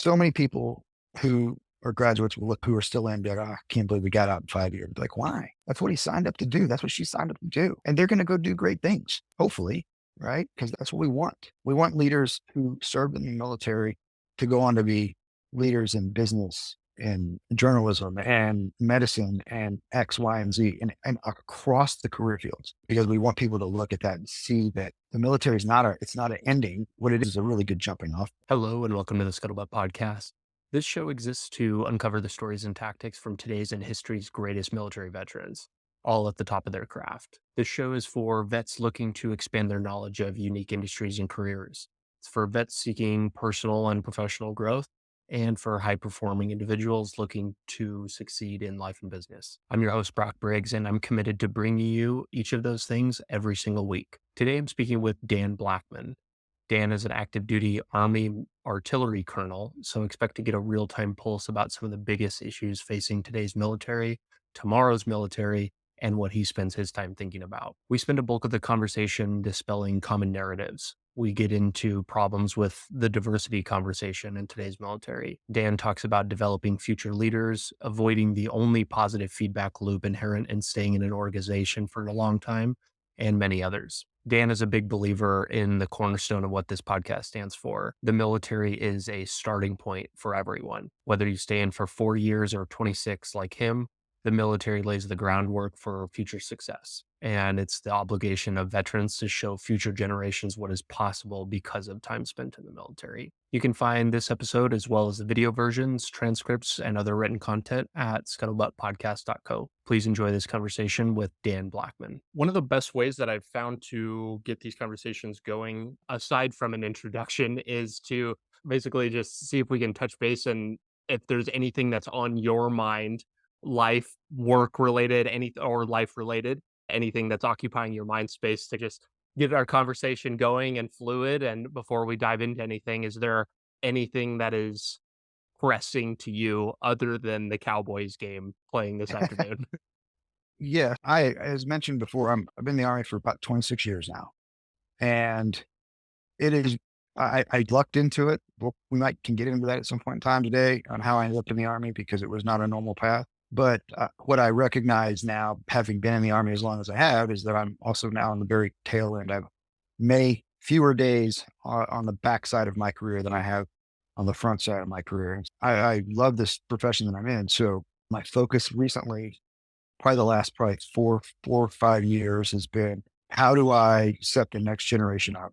So many people who are graduates will look who are still in, be like, "Ah, I can't believe we got out in 5 years." Like, why? That's what he signed up to do. That's what she signed up to do. And they're going to go do great things, hopefully, right? Because that's what we want. We want leaders who served in the military to go on to be leaders in business and journalism and medicine and X, Y, and Z and across the career fields, because we want people to look at that and see that the military is it's not an ending. What it is a really good jumping off. Hello and welcome to the Scuttlebutt Podcast. This show exists to uncover the stories and tactics from today's and history's greatest military veterans, all at the top of their craft. This show is for vets looking to expand their knowledge of unique industries and careers. It's for vets seeking personal and professional growth, and for high performing individuals looking to succeed in life and business. I'm your host, Brock Briggs, and I'm committed to bringing you each of those things every single week. Today, I'm speaking with Dan Blackmon. Dan is an active duty Army artillery colonel, so expect to get a real time pulse about some of the biggest issues facing today's military, tomorrow's military, and what he spends his time thinking about. We spend a bulk of the conversation dispelling common narratives. We get into problems with the diversity conversation in today's military. Dan talks about developing future leaders, avoiding the only positive feedback loop inherent in staying in an organization for a long time, and many others. Dan is a big believer in the cornerstone of what this podcast stands for. The military is a starting point for everyone. Whether you stay in for 4 years or 26 like him, the military lays the groundwork for future success. And it's the obligation of veterans to show future generations what is possible because of time spent in the military. You can find this episode as well as the video versions, transcripts, and other written content at scuttlebuttpodcast.co. Please enjoy this conversation with Dan Blackmon. One of the best ways that I've found to get these conversations going, aside from an introduction, is to basically just see if we can touch base and if there's anything that's on your mind, life, work related, or life related, anything that's occupying your mind space to just get our conversation going and fluid. And before we dive into anything, is there anything that is pressing to you other than the Cowboys game playing this afternoon? Yeah, as mentioned before, I've been in the Army for about 26 years now, and it is, I lucked into it. We might can get into that at some point in time today on how I ended up in the Army because it was not a normal path. But what I recognize now, having been in the Army as long as I have, is that I'm also now on the very tail end. I've may fewer days on the backside of my career than I have on the front side of my career. I love this profession that I'm in. So my focus recently, probably the last four or 5 years, has been how do I set the next generation up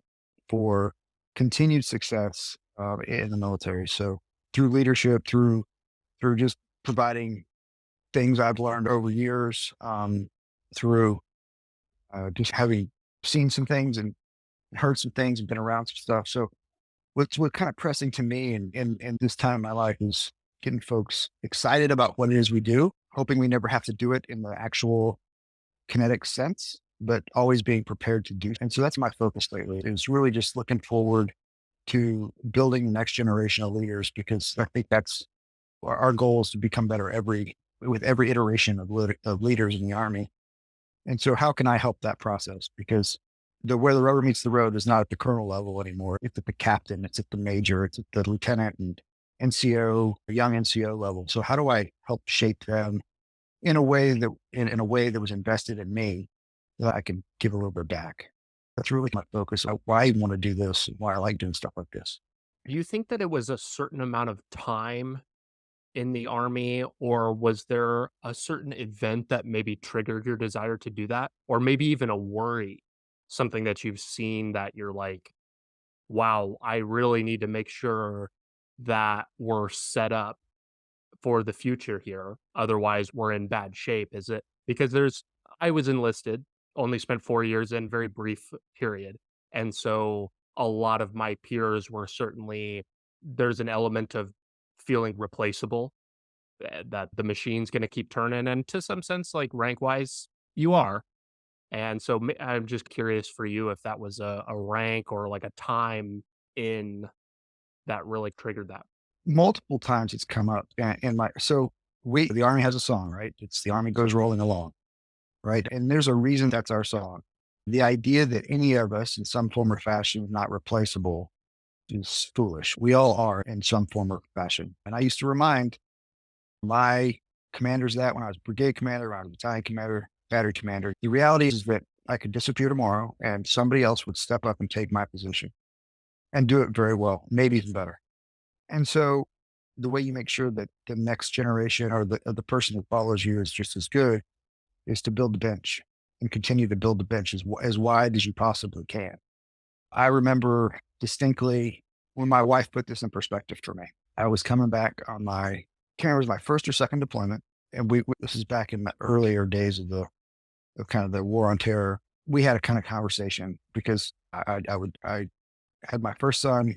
for continued success in the military. So through leadership, through just providing things I've learned over years, through just having seen some things and heard some things and been around some stuff. So what's kind of pressing to me in this time in my life is getting folks excited about what it is we do, hoping we never have to do it in the actual kinetic sense, but always being prepared to do. And so that's my focus lately, is really just looking forward to building the next generation of leaders, because I think that's our goal, is to become better with every iteration of leaders in the Army. And so how can I help that process? Because where the rubber meets the road is not at the colonel level anymore. It's at the captain, it's at the major, it's at the lieutenant and NCO, young NCO level. So how do I help shape them in a way that in a way that was invested in me, that I can give a little bit back? That's really my focus. Why I want to do this and why I like doing stuff like this. Do you think that it was a certain amount of time in the Army, or was there a certain event that maybe triggered your desire to do that? Or maybe even a worry, something that you've seen that you're like, wow, I really need to make sure that we're set up for the future here. Otherwise, we're in bad shape. Is it because I was enlisted, only spent 4 years in very brief period. And so a lot of my peers were certainly, there's an element of feeling replaceable, that the machine's going to keep turning. And to some sense, like rank wise, you are. And so I'm just curious for you if that was a rank or like a time in that really triggered that. Multiple times it's come up in my, so the Army has a song, right? It's "The Army Goes Rolling Along," right? And there's a reason that's our song. The idea that any of us in some form or fashion is not replaceable is foolish. We all are in some form or fashion. And I used to remind my commanders that when I was brigade commander, when I was battalion commander, battery commander, the reality is that I could disappear tomorrow and somebody else would step up and take my position and do it very well, maybe even better. And so the way you make sure that the next generation or the person that follows you is just as good is to build the bench and continue to build the bench as wide as you possibly can. I remember distinctly when my wife put this in perspective for me. I was coming back on can't remember, it was my first or second deployment. And this is back in the earlier days of kind of the war on terror. We had a kind of conversation because I had my first son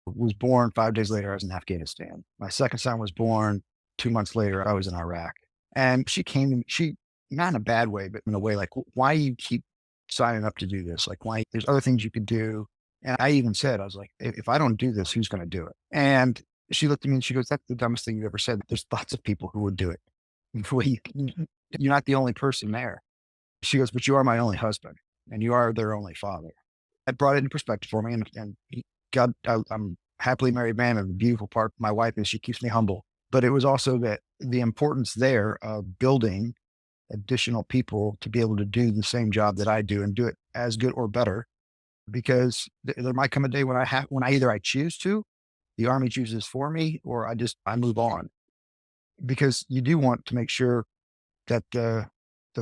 was born 5 days later. I was in Afghanistan. My second son was born 2 months later. I was in Iraq. And she came to me, not in a bad way, but in a way like, why you keep signing up to do this? Like, why there's other things you could do. And I even said, I was like, if I don't do this, who's going to do it? And she looked at me and she goes, that's the dumbest thing you ever said. There's lots of people who would do it. Well, you're not the only person there. She goes, but you are my only husband and you are their only father. That brought it in perspective for me. And God, I'm happily married man. And the beautiful part, my wife is she keeps me humble. But it was also that the importance there of building additional people to be able to do the same job that I do and do it as good or better. Because there might come a day when when I choose to, the Army chooses for me, or I move on. Because you do want to make sure that the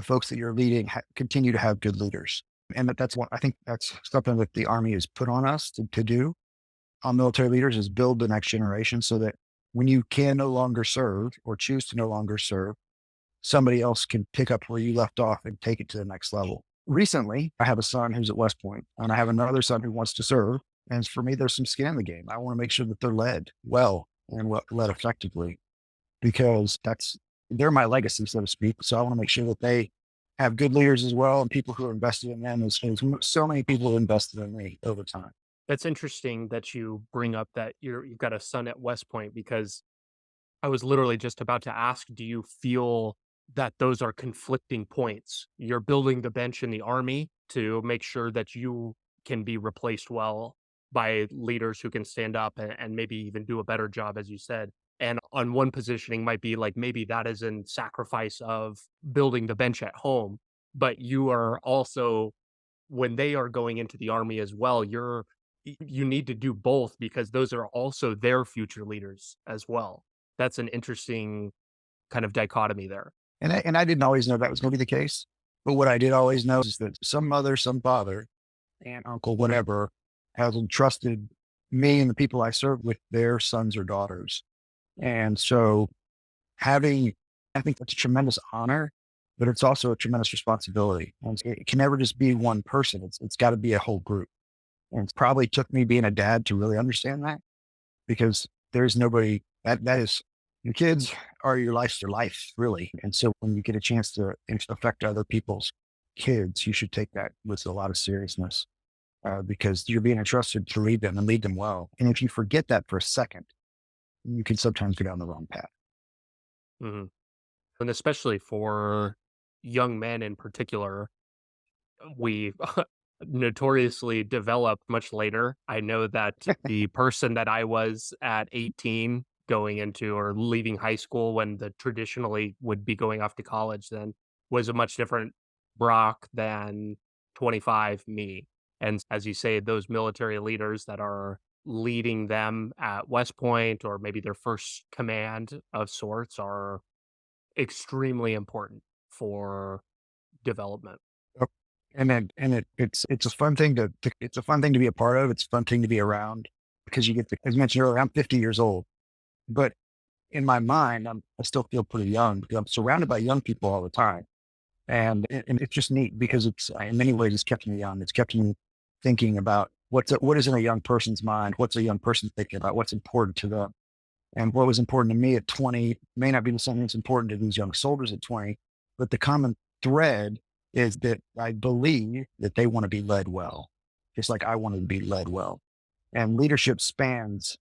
folks that you're leading continue to have good leaders. And that's what I think that's something that the Army has put on us to do on military leaders is build the next generation so that when you can no longer serve or choose to no longer serve, somebody else can pick up where you left off and take it to the next level. Recently, I have a son who's at West Point, and I have another son who wants to serve. And for me, there's some skin in the game. I want to make sure that they're led well and led effectively because they're my legacy, so to speak. So I want to make sure that they have good leaders as well and people who are invested in them. As so many people have invested in me over time. That's interesting that you bring up that you've got a son at West Point because I was literally just about to ask, do you feel that those are conflicting points? You're building the bench in the army to make sure that you can be replaced well by leaders who can stand up and maybe even do a better job, as you said. And on one positioning might be like maybe that is in sacrifice of building the bench at home, but you are also when they are going into the army as well, you need to do both because those are also their future leaders as well. That's an interesting kind of dichotomy there. And I didn't always know that was going to be the case. But what I did always know is that some mother, some father, aunt, uncle, whatever, has entrusted me and the people I serve with their sons or daughters. And so having, I think that's a tremendous honor, but it's also a tremendous responsibility. And it can never just be one person. It's got to be a whole group. And it probably took me being a dad to really understand that because there's nobody that is your kids are your life, really. And so when you get a chance to affect other people's kids, you should take that with a lot of seriousness because you're being entrusted to lead them and lead them well. And if you forget that for a second, you can sometimes go down the wrong path. Mhm. And especially for young men in particular, we notoriously develop much later. I know that the person that I was at 18 going into or leaving high school when the traditionally would be going off to college then was a much different Brock than 25 me. And as you say, those military leaders that are leading them at West Point or maybe their first command of sorts are extremely important for development. Yep. It's a fun thing it's a fun thing to be a part of. It's a fun thing to be around because you get to, as mentioned earlier, I'm 50 years old, but in my mind, I still feel pretty young because I'm surrounded by young people all the time. And it's just neat because in many ways, it's kept me young. It's kept me thinking about what is in a young person's mind? What's a young person thinking about? What's important to them? And what was important to me at 20 may not be something that's important to these young soldiers at 20, but the common thread is that I believe that they want to be led well, just like I wanted to be led well. And leadership spans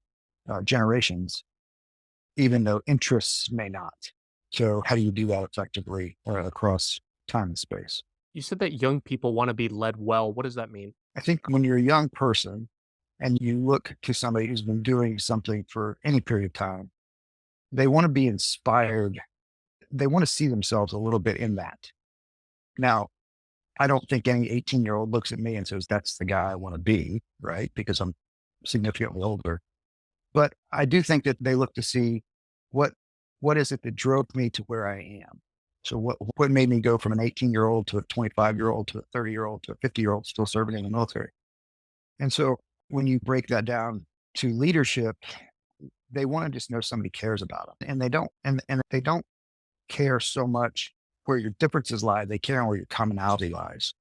generations, even though interests may not. So, how do you do that effectively across time and space? You said that young people wanna be led well. What does that mean? I think when you're a young person, and you look to somebody who's been doing something for any period of time, they want to be inspired. They want to see themselves a little bit in that. Now, I don't think any 18-year-old looks at me and says, that's the guy I want to be, right? Because I'm significantly older. But I do think that they look to see what what is it that drove me to where I am. So what made me go from an 18-year-old to a 25-year-old to a 30-year-old to a 50-year-old still serving in the military. And so when you break that down to leadership, they want to just know somebody cares about them. And they don't and they don't care so much where your differences lie, they care on where your commonality lies.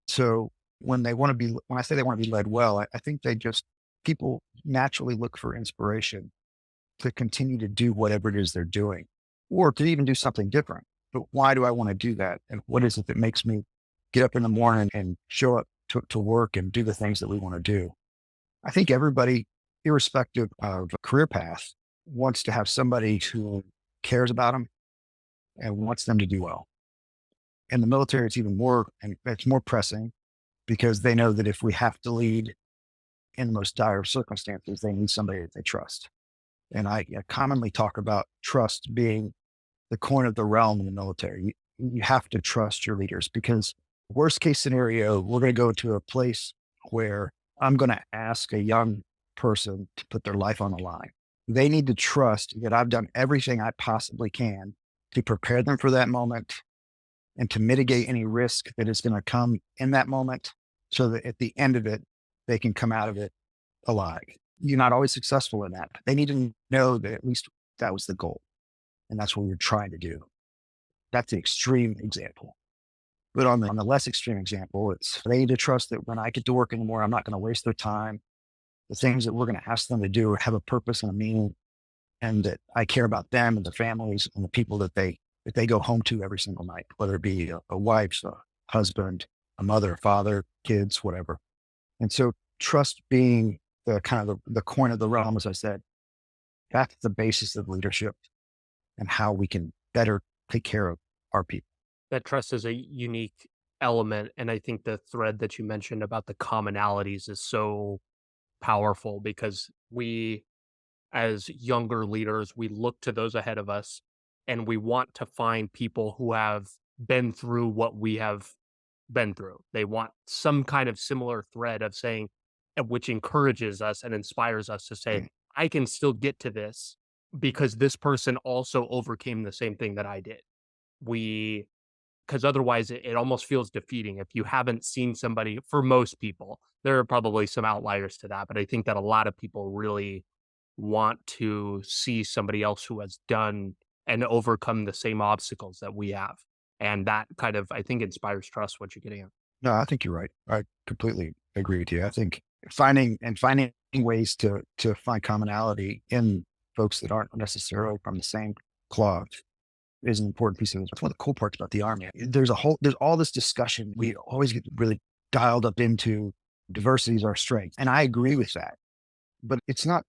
So when I say they want to be led well, I think they just, people naturally look for inspiration to continue to do whatever it is they're doing or to even do something different. But why do I want to do that? And what is it that makes me get up in the morning and show up to work and do the things that we want to do? I think everybody, irrespective of career path, wants to have somebody who cares about them and wants them to do well. In the military, it's even more, and it's more pressing because they know that if we have to lead in the most dire of circumstances, they need somebody that they trust. And I commonly talk about trust being the coin of the realm in the military. You have to trust your leaders because worst case scenario, we're going to go to a place where I'm going to ask a young person to put their life on the line. They need to trust that I've done everything I possibly can to prepare them for that moment and to mitigate any risk that is going to come in that moment so that at the end of it, they can come out of it alive. You're not always successful in that. They need to know that at least that was the goal. And that's what we're trying to do. That's the extreme example. But on the less extreme example, it's they need to trust that when I get to work anymore, I'm not going to waste their time. The things that we're going to ask them to do have a purpose and a meaning, and that I care about them and their families and the people that they go home to every single night, whether it be a wife, a husband, a mother, father, kids, whatever. And so trust being the kind of the coin of the realm, as I said, that's the basis of leadership and how we can better take care of our people. That trust is a unique element, and I think the thread that you mentioned about the commonalities is so powerful because we, as younger leaders, we look to those ahead of us and we want to find people who have been through what we have been through. They want some kind of similar thread of saying, which encourages us and inspires us to say, Mm. I can still get to this because this person also overcame the same thing that I did. We, because otherwise it almost feels defeating if you haven't seen somebody, for most people. There are probably some outliers to that, but I think that a lot of people really want to see somebody else who has done and overcome the same obstacles that we have. And that kind of, I think, inspires trust, what you're getting at. No, I think you're right. I completely agree with you. I think finding ways to find commonality in folks that aren't necessarily from the same cloth is an important piece of it. That's one of the cool parts about the Army. There's all this discussion. We always get really dialed up into diversity is our strength. And I agree with that. But it's not,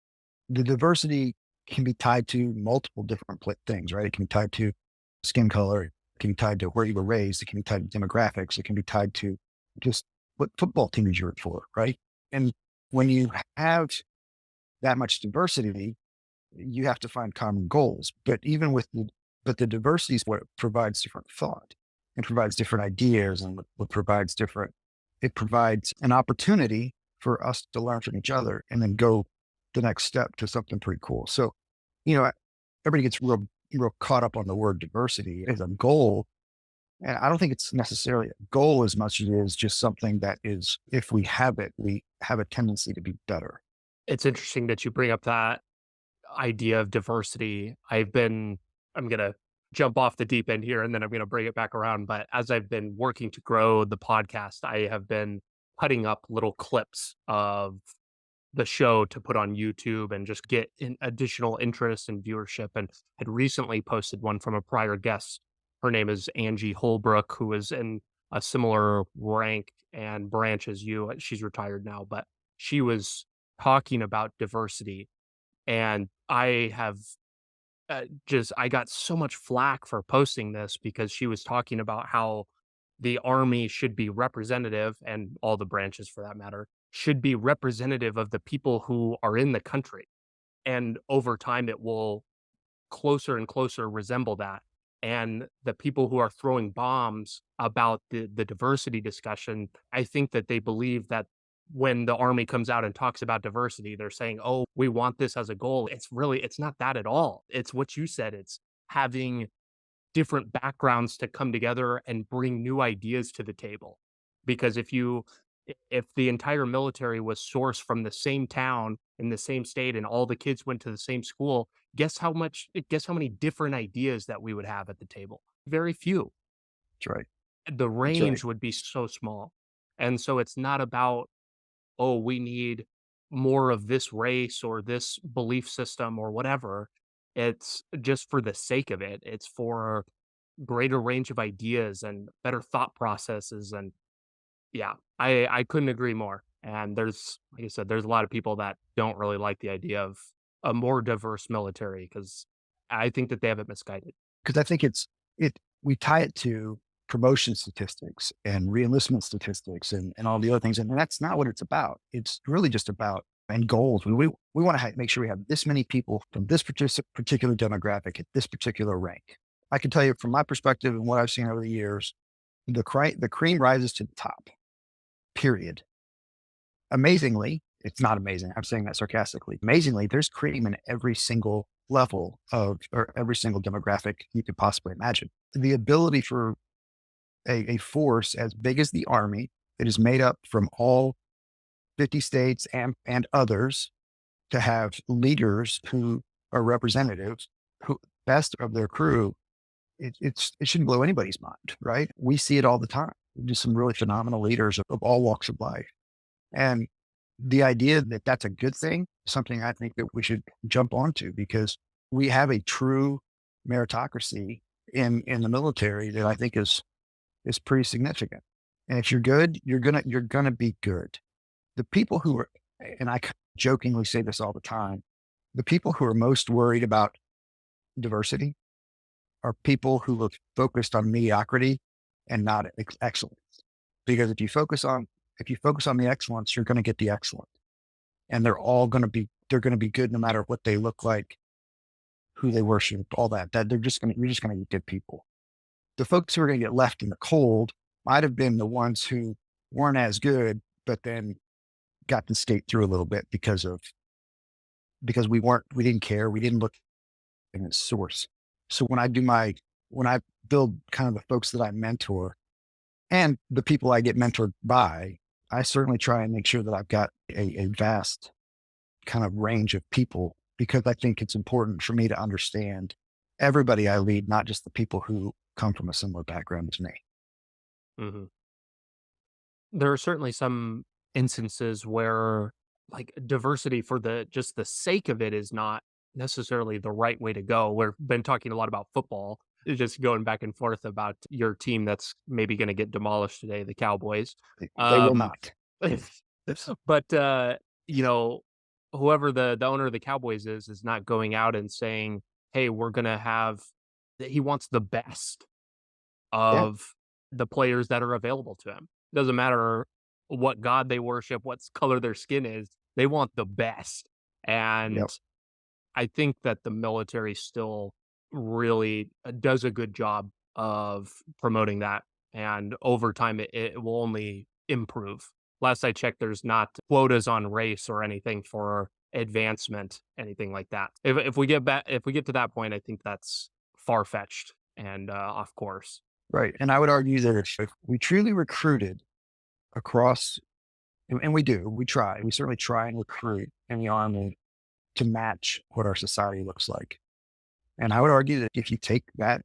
the diversity can be tied to multiple different things, right? It can be tied to skin color. It can be tied to where you were raised. It can be tied to demographics. It can be tied to just what football team you root for, right? And when you have that much diversity, you have to find common goals. But the diversity is what provides different thought and provides different ideas and what provides different, it provides an opportunity for us to learn from each other and then go the next step to something pretty cool. So, everybody gets real caught up on the word diversity as a goal. And I don't think it's necessarily a goal as much as it is just something that is, if we have it, we have a tendency to be better. It's interesting that you bring up that idea of diversity. I'm going to jump off the deep end here and then I'm going to bring it back around. But as I've been working to grow the podcast, I have been putting up little clips of the show to put on YouTube and just get in additional interest and viewership. And had recently posted one from a prior guest. Her name is Angie Holbrook, who is in a similar rank and branch as you. She's retired now, but she was talking about diversity. And I have I got so much flack for posting this because she was talking about how the army should be representative and all the branches for that matter should be representative of the people who are in the country. And over time, it will closer and closer resemble that. And the people who are throwing bombs about the diversity discussion, I think that they believe that when the army comes out and talks about diversity, they're saying, "Oh, we want this as a goal." It's not that at all. It's what you said. It's having different backgrounds to come together and bring new ideas to the table. Because if the entire military was sourced from the same town in the same state and all the kids went to the same school, guess how many different ideas that we would have at the table? Very few. That's right. The That's right. range would be so small. And so it's not about, oh, we need more of this race or this belief system or whatever. It's just for the sake of it. It's for greater range of ideas and better thought processes. And yeah, I couldn't agree more. And there's, like I said, there's a lot of people that don't really like the idea of a more diverse military because I think that they have it misguided. Because I think we tie it to promotion statistics and reenlistment statistics and all the other things. And that's not what it's about. It's really just about and goals. We want to make sure we have this many people from this particular demographic at this particular rank. I can tell you from my perspective and what I've seen over the years, the cream rises to the top, period. Amazingly, it's not amazing. I'm saying that sarcastically. Amazingly, there's cream in every single level of or every single demographic you could possibly imagine. The ability for a force as big as the Army that is made up from all 50 states and others to have leaders who are representatives, who best of their crew, it shouldn't blow anybody's mind, right? We see it all the time. Just some really phenomenal leaders of all walks of life. And the idea that that's a good thing, is something I think that we should jump onto because we have a true meritocracy in the military that I think is pretty significant. And if you're good, you're gonna be good. The people who are, and jokingly say this all the time, the people who are most worried about diversity are people who are focused on mediocrity and not excellence. Because if you focus on the excellence, you're going to get the excellent, and they're going to be good no matter what they look like, who they worship, all that. That you're just going to get people. The folks who are going to get left in the cold might have been the ones who weren't as good, but then got to skate through a little bit because we didn't care, we didn't look in the source. So when I build kind of the folks that I mentor and the people I get mentored by, I certainly try and make sure that I've got a vast kind of range of people because I think it's important for me to understand everybody I lead, not just the people who come from a similar background to me. Mhm. There are certainly some instances where, like, diversity for the sake of it is not necessarily the right way to go. We've been talking a lot about football, just going back and forth about your team that's maybe gonna get demolished today, the Cowboys. They will Um, not. but, you know, whoever the owner of the Cowboys is not going out and saying, "Hey, we're gonna have" he wants the best Yeah. of the players that are available to him. Doesn't matter what god they worship, what color their skin is, they want the best. Yep. And I think that the military still really does a good job of promoting that. And over time, it will only improve. Last I checked, there's not quotas on race or anything for advancement, anything like that. If we get to that point, I think that's far fetched and off course. Right. And I would argue that if we truly recruited across, and we do, we certainly try and recruit in the Army to match what our society looks like. And I would argue that if you take that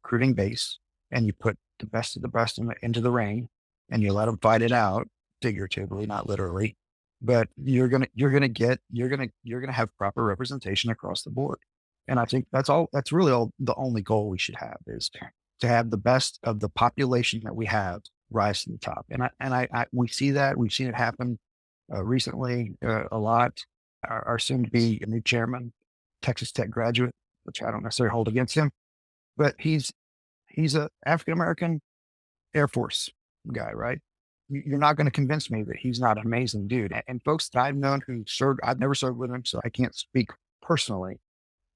recruiting base and you put the best of the best into the ring and you let them fight it out, figuratively, not literally, but you're gonna have proper representation across the board. And I think that's really the only goal we should have is to have the best of the population that we have rise to the top. We see that we've seen it happen recently a lot. Our soon to be new chairman, Texas Tech graduate, which I don't necessarily hold against him, but he's a African American Air Force guy, right? You're not going to convince me that he's not an amazing dude. And folks that I've known who served, I've never served with him, so I can't speak personally.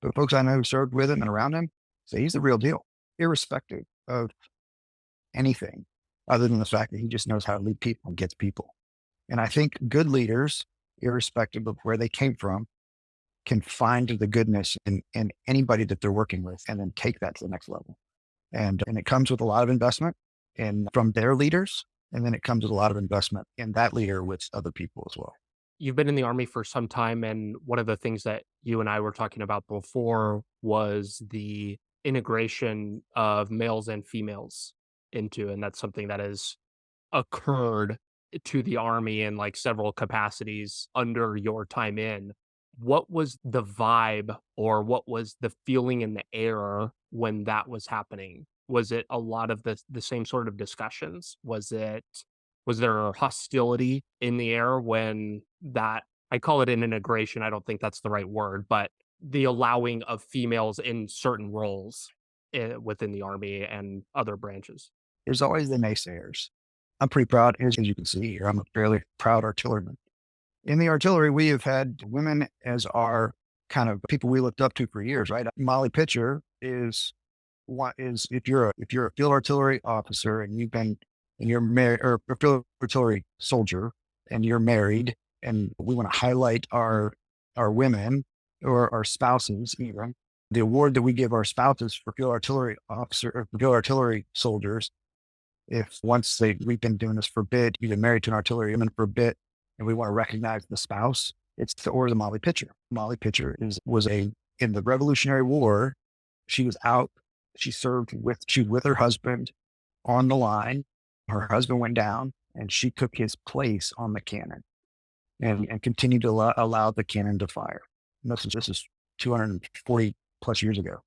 But folks I know who served with him and around him say he's the real deal, irrespective of anything other than the fact that he just knows how to lead people and gets people. And I think good leaders, irrespective of where they came from, can find the goodness in anybody that they're working with and then take that to the next level. And it comes with a lot of investment and from their leaders. And then it comes with a lot of investment in that leader with other people as well. You've been in the Army for some time, and one of the things that you and I were talking about before was the integration of males and females into, and that's something that has occurred to the Army in, like, several capacities under your time in. What was the vibe or what was the feeling in the air when that was happening? Was it a lot of the same sort of discussions? Was there hostility in the air when that, I call it an integration, I don't think that's the right word, but the allowing of females in certain roles, within the Army and other branches? There's always the naysayers. I'm pretty proud, as you can see here, I'm a fairly proud artilleryman. In the artillery, we have had women as our kind of people we looked up to for years, right? Molly Pitcher is what is if you're a field artillery officer and you're married or a field artillery soldier and you're married, and we want to highlight our women or our spouses even. The award that we give our spouses for field artillery officer or field artillery soldiers, if once we've been doing this for a bit, you've been married to an artilleryman for a bit, and we want to recognize the spouse, it's the Order of the Molly Pitcher. Molly Pitcher was in the Revolutionary War. She was out. She was with her husband on the line. Her husband went down, and she took his place on the cannon and continued to allow the cannon to fire. And this is 240 plus years ago,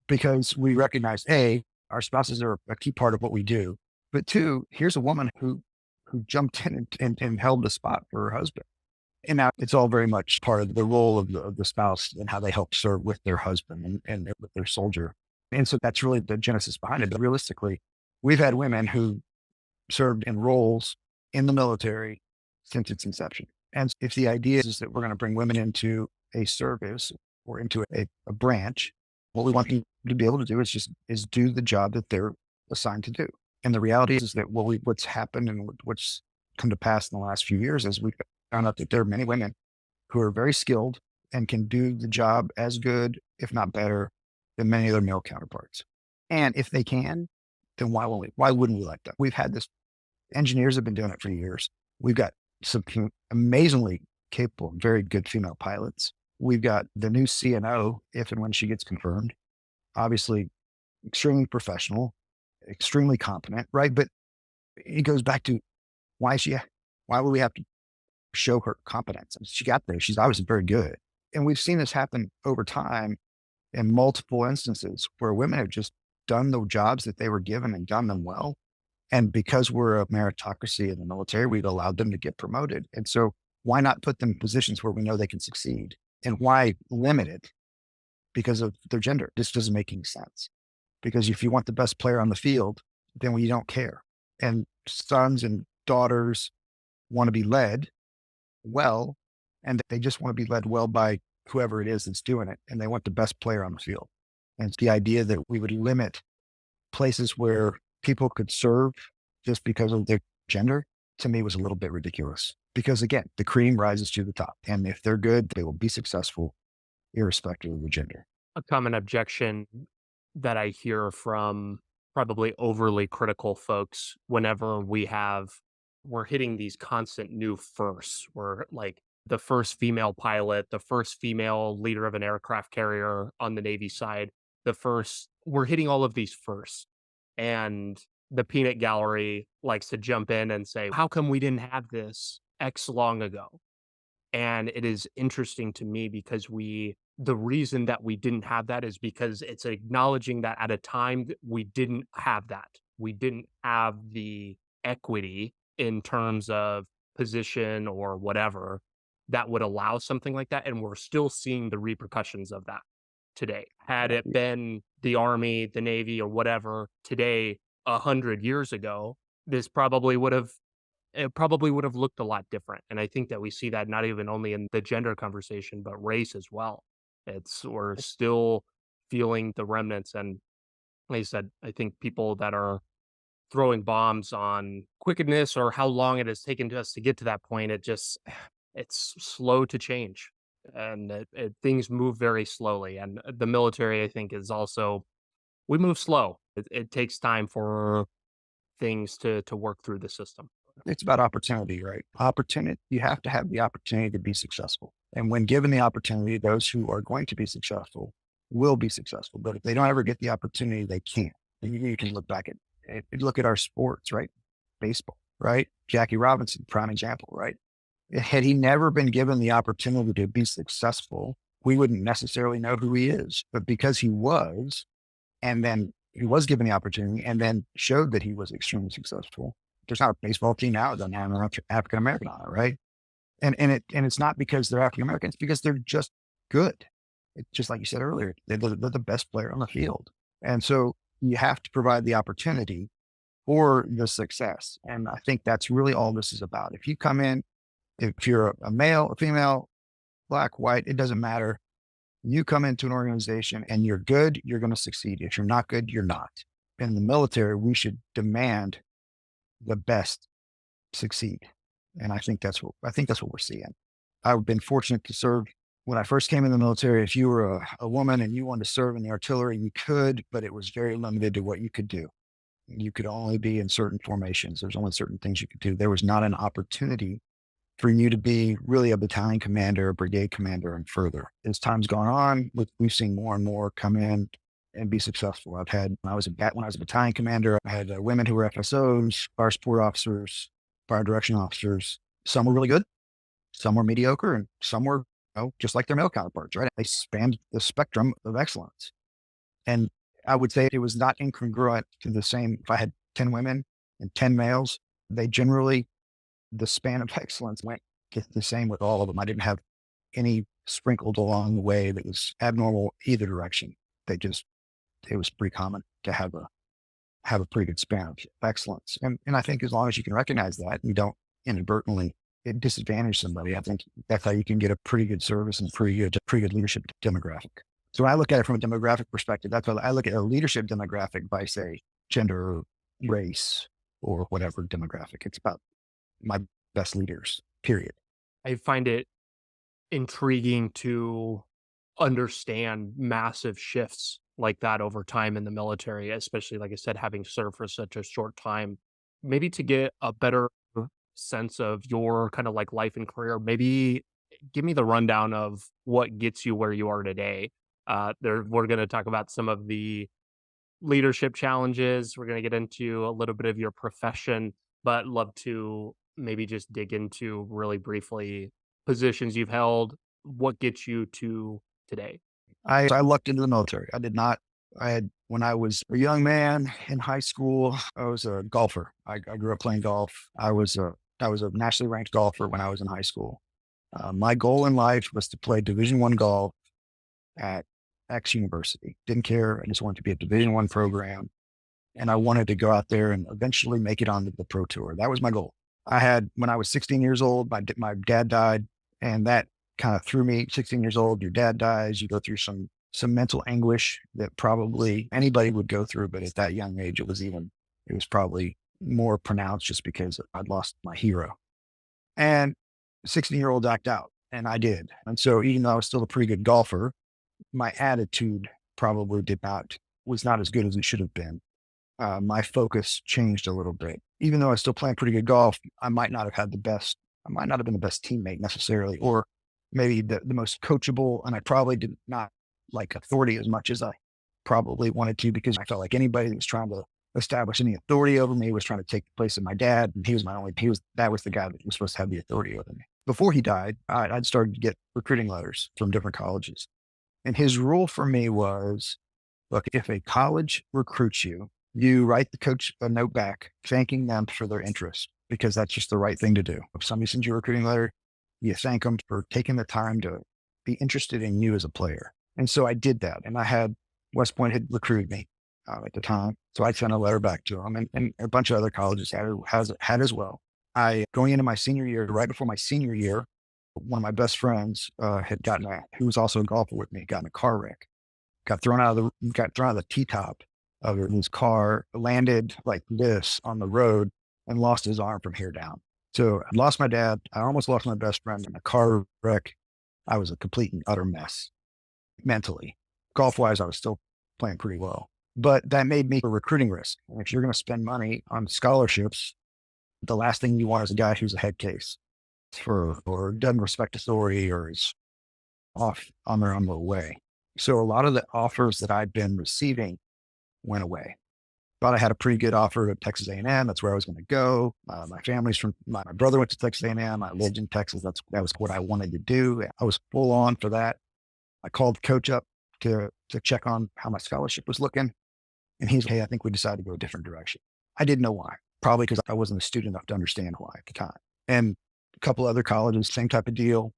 because we recognize our spouses are a key part of what we do, but two, here's a woman who jumped in and held the spot for her husband. And now it's all very much part of the role of the spouse and how they help serve with their husband and with their soldier. And so that's really the genesis behind it. But realistically, we've had women who served in roles in the military since its inception. And if the idea is that we're going to bring women into a service or into a branch, what we want them to be able to do is do the job that they're assigned to do. And the reality is that what's happened and what's come to pass in the last few years is we found out that there are many women who are very skilled and can do the job as good, if not better, than many of their male counterparts. And if they can, then why wouldn't we like that? We've had this, engineers have been doing it for years. We've got some amazingly capable, very good female pilots. We've got the new CNO, if and when she gets confirmed, obviously extremely professional, extremely competent, right? But it goes back to why would we have to show her competence? She got there. She's obviously very good. And we've seen this happen over time in multiple instances where women have just done the jobs that they were given and done them well. And because we're a meritocracy in the military, we've allowed them to get promoted. And so why not put them in positions where we know they can succeed? And why limit it because of their gender? This doesn't make any sense. Because if you want the best player on the field, then you don't care. And sons and daughters want to be led well, and they just want to be led well by whoever it is that's doing it. And they want the best player on the field. And it's the idea that we would limit places where people could serve just because of their gender, to me, was a little bit ridiculous. Because again, the cream rises to the top. And if they're good, they will be successful irrespective of the gender. A common objection that I hear from probably overly critical folks whenever we're hitting these constant new firsts. We're like the first female pilot, the first female leader of an aircraft carrier on the Navy side, we're hitting all of these firsts. And the peanut gallery likes to jump in and say, how come we didn't have this X long ago? And it is interesting to me because the reason that we didn't have that is because it's acknowledging that at a time that we didn't have that. We didn't have the equity in terms of position or whatever that would allow something like that. And we're still seeing the repercussions of that today. Had it been the Army, the Navy, or whatever today, 100 years ago, this probably would have it probably would have looked a lot different. And I think that we see that not even only in the gender conversation, but race as well. We're still feeling the remnants. And like I said, I think people that are throwing bombs on quickness or how long it has taken to us to get to that point, it's slow to change. And things move very slowly. And the military, I think, is also, we move slow. It takes time for things to work through the system. It's about opportunity, right? Opportunity. You have to have the opportunity to be successful. And when given the opportunity, those who are going to be successful will be successful. But if they don't ever get the opportunity, they can't. And you can look back look at our sports, right? Baseball, right? Jackie Robinson, prime example, right? Had he never been given the opportunity to be successful, we wouldn't necessarily know who he is. But because he was, and then he was given the opportunity and then showed that he was extremely successful. There's not a baseball team now that doesn't have an African American on it, right? And it's not because they're African American, it's because they're just good. It's just like you said earlier, they're the best player on the field. And so you have to provide the opportunity for the success. And I think that's really all this is about. If you come in, if you're a male, a female, black, white, it doesn't matter. You come into an organization and you're good, you're going to succeed. If you're not good, you're not. In the military, we should demand the best succeed. And I think that's what we're seeing. I've been fortunate to serve when I first came in the military. If you were a woman and you wanted to serve in the artillery, you could, but it was very limited to what you could do. You could only be in certain formations. There's only certain things you could do. There was not an opportunity for you to be really a battalion commander, a brigade commander, and further. As time's gone on, we've seen more and more come in and be successful. When I was a battalion commander, I had women who were FSOs, fire support officers, fire direction officers. Some were really good, some were mediocre, and some were, just like their male counterparts, right? They spanned the spectrum of excellence. And I would say it was not incongruent to the same. If I had 10 women and 10 males, they generally, the span of excellence went the same with all of them. I didn't have any sprinkled along the way that was abnormal either direction. It was pretty common to have a pretty good span of excellence. And I think as long as you can recognize that, and you don't inadvertently disadvantage somebody, I think that's how you can get a pretty good service and pretty good leadership demographic. So when I look at it from a demographic perspective, that's why I look at a leadership demographic by, say, gender, race, or whatever demographic. It's about my best leaders, period. I find it intriguing to understand massive shifts like that over time in the military, especially, like I said, having served for such a short time. Maybe to get a better sense of your kind of like life and career, maybe give me the rundown of what gets you where you are today. We're going to talk about some of the leadership challenges. We're going to get into a little bit of your profession, but love to maybe just dig into really briefly positions you've held. What gets you to today? I lucked into the military. I did not. When I was a young man in high school, I was a golfer. I grew up playing golf. I was a nationally ranked golfer when I was in high school. My goal in life was to play Division I golf at X university. Didn't care. I just wanted to be a Division I program. And I wanted to go out there and eventually make it on the pro tour. That was my goal. When I was 16 years old, my dad died, and that kind of threw me. 16 years old, your dad dies, you go through some mental anguish that probably anybody would go through. But at that young age, it was probably more pronounced just because I'd lost my hero. And 16-year-old act out, and I did. And so even though I was still a pretty good golfer, my attitude probably was not as good as it should have been. My focus changed a little bit. Even though I was still playing pretty good golf, I might not have been the best teammate necessarily, or maybe the most coachable. And I probably did not like authority as much as I probably wanted to, because I felt like anybody that was trying to establish any authority over me was trying to take the place of my dad. And that was the guy that was supposed to have the authority over me. Before he died, I'd started to get recruiting letters from different colleges. And his rule for me was, look, if a college recruits you, you write the coach a note back thanking them for their interest, because that's just the right thing to do. If somebody sends you a recruiting letter, you thank them for taking the time to be interested in you as a player. And so I did that. And West Point had recruited me at the time. So I sent a letter back to them, and a bunch of other colleges had as well. Going into my senior year, right before my senior year, one of my best friends who was also a golfer with me, got in a car wreck, got thrown out of the T-top of his car, landed like this on the road and lost his arm from here down. So I lost my dad. I almost lost my best friend in a car wreck. I was a complete and utter mess mentally. Golf wise, I was still playing pretty well, but that made me a recruiting risk. And if you're going to spend money on scholarships, the last thing you want is a guy who's a head case or doesn't respect authority or is off on their own little way. So a lot of the offers that I'd been receiving went away. Thought I had a pretty good offer at Texas A&M. That's where I was going to go. My family's from my brother went to Texas A&M. I lived in Texas. That was what I wanted to do. I was full on for that. I called the coach up to check on how my scholarship was looking, and he's, "Hey, I think we decided to go a different direction." I didn't know why. Probably because I wasn't a student enough to understand why at the time. And a couple other colleges, same type of deal.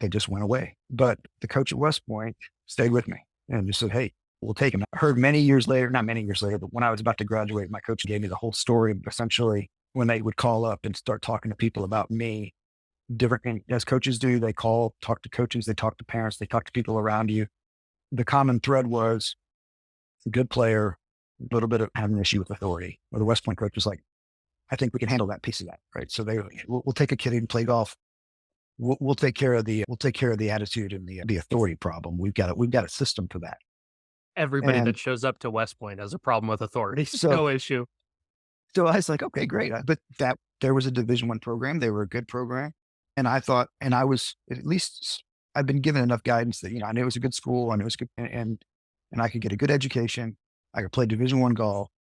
They just went away. But the coach at West Point stayed with me and just said, "Hey, we'll take him." I heard not many years later, but when I was about to graduate, my coach gave me the whole story of essentially when they would call up and start talking to people about me, different as coaches do. They talk to coaches, they talk to parents, they talk to people around you. The common thread was a good player, a little bit of having an issue with authority. Where the West Point coach was like, "I think we can handle that piece of that." Right. So we'll take a kid and play golf. We'll take care of the attitude and the authority problem. We've got a system for that. Everybody And that shows up to West Point has a problem with authority. so No issue. So I was like, "Okay, great." But that there was a Division I program. They were a good program. And I thought, and I was at least, I'd been given enough guidance that, I knew it was a good school. I knew it was good and I could get a good education. I could play Division I golf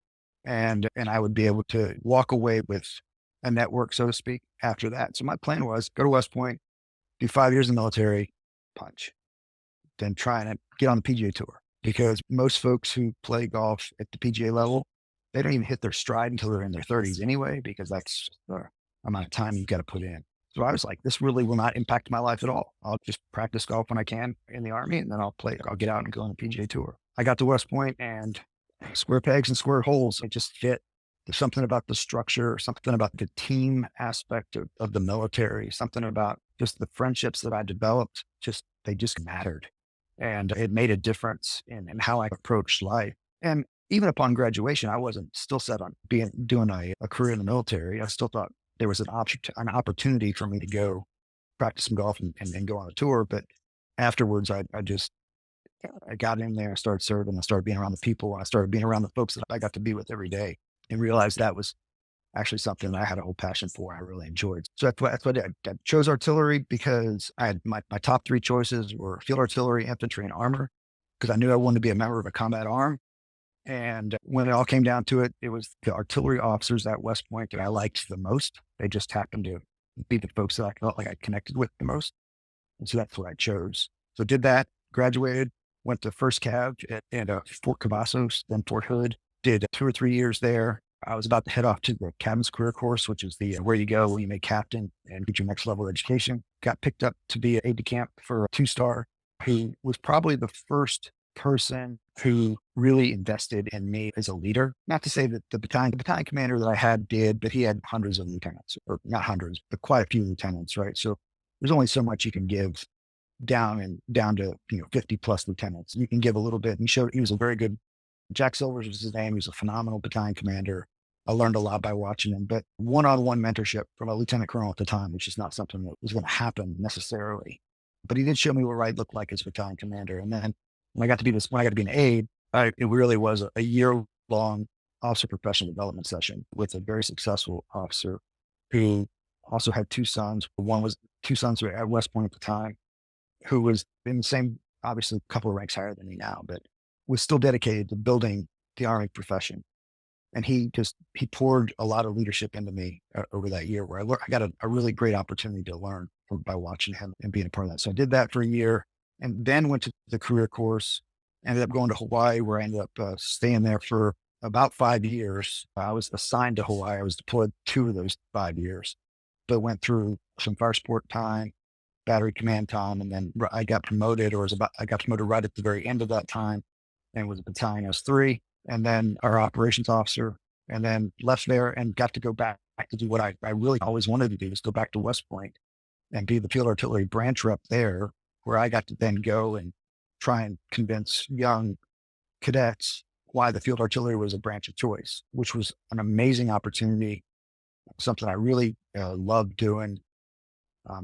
and I would be able to walk away with a network, so to speak, after that. So my plan was go to West Point, do 5 years in the military, punch, then try and get on the PGA tour because most folks who play golf at the PGA level, they don't even hit their stride until they're in their 30s anyway, because that's the amount of time you've got to put in. So I was like, this really will not impact my life at all. I'll just practice golf when I can in the Army, and then I'll get out and go on the PGA tour. I got to West Point and square pegs and square holes. It just fit. There's something about the structure, something about the team aspect of the military, something about just the friendships that I developed. They just mattered. And it made a difference in how I approached life. And even upon graduation, I wasn't still set on doing a career in the military. I still thought there was an opportunity for me to go practice some golf and go on a tour. But afterwards, I got in there, I started serving, I started being around the people, and I started being around the folks that I got to be with every day, and realized that was actually something that I had a whole passion for. I really enjoyed. So that's what I did. I chose artillery because I had my top three choices were field artillery, infantry, and armor, because I knew I wanted to be a member of a combat arm. And when it all came down to it, it was the artillery officers at West Point that I liked the most. They just happened to be the folks that I felt like I connected with the most. And so that's what I chose. So did that, graduated, went to first cav at Fort Cavazos, then Fort Hood, did 2 or 3 years there. I was about to head off to the Captain's Career Course, which is the where you go when you make captain and get your next level of education. Got picked up to be an aide de camp for a 2-star who was probably the first person who really invested in me as a leader. Not to say that the battalion commander that I had did, but he had hundreds of lieutenants, or not hundreds, but quite a few lieutenants, right? So there's only so much you can give down to 50 plus lieutenants. You can give a little bit. He was a very good. Jack Silvers was his name. He was a phenomenal battalion commander. I learned a lot by watching him, but one-on-one mentorship from a lieutenant colonel at the time, which is not something that was going to happen necessarily. But he did show me what right looked like as battalion commander. And then when I got to be an aide, it really was a year-long officer professional development session with a very successful officer who also had 2 sons. Two sons were at West Point at the time, who was in the same, obviously a couple of ranks higher than me now, but was still dedicated to building the Army profession. And he poured a lot of leadership into me over that year, where I got a really great opportunity to learn by watching him and being a part of that. So I did that for a year and then went to the career course, ended up going to Hawaii, where I ended up staying there for about 5 years. I was assigned to Hawaii. I was deployed 2 of those 5 years, but went through some fire support time, battery command time. And then I got promoted right at the very end of that time, and was a battalion S3, and then our operations officer, and then left there and got to go back I could do what I really always wanted to do, is go back to West Point and be the field artillery branch rep there, where I got to then go and try and convince young cadets why the field artillery was a branch of choice, which was an amazing opportunity, something I really loved doing.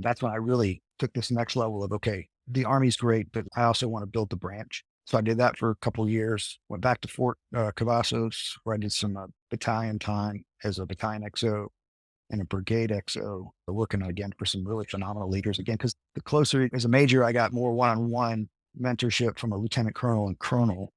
That's when I really took this next level of, okay, the Army's great, but I also want to build the branch. So I did that for a couple of years, went back to Fort Cavazos, where I did some battalion time as a battalion XO and a brigade XO, working again for some really phenomenal leaders again, because the closer as a major, I got more one-on-one mentorship from a lieutenant colonel and colonel,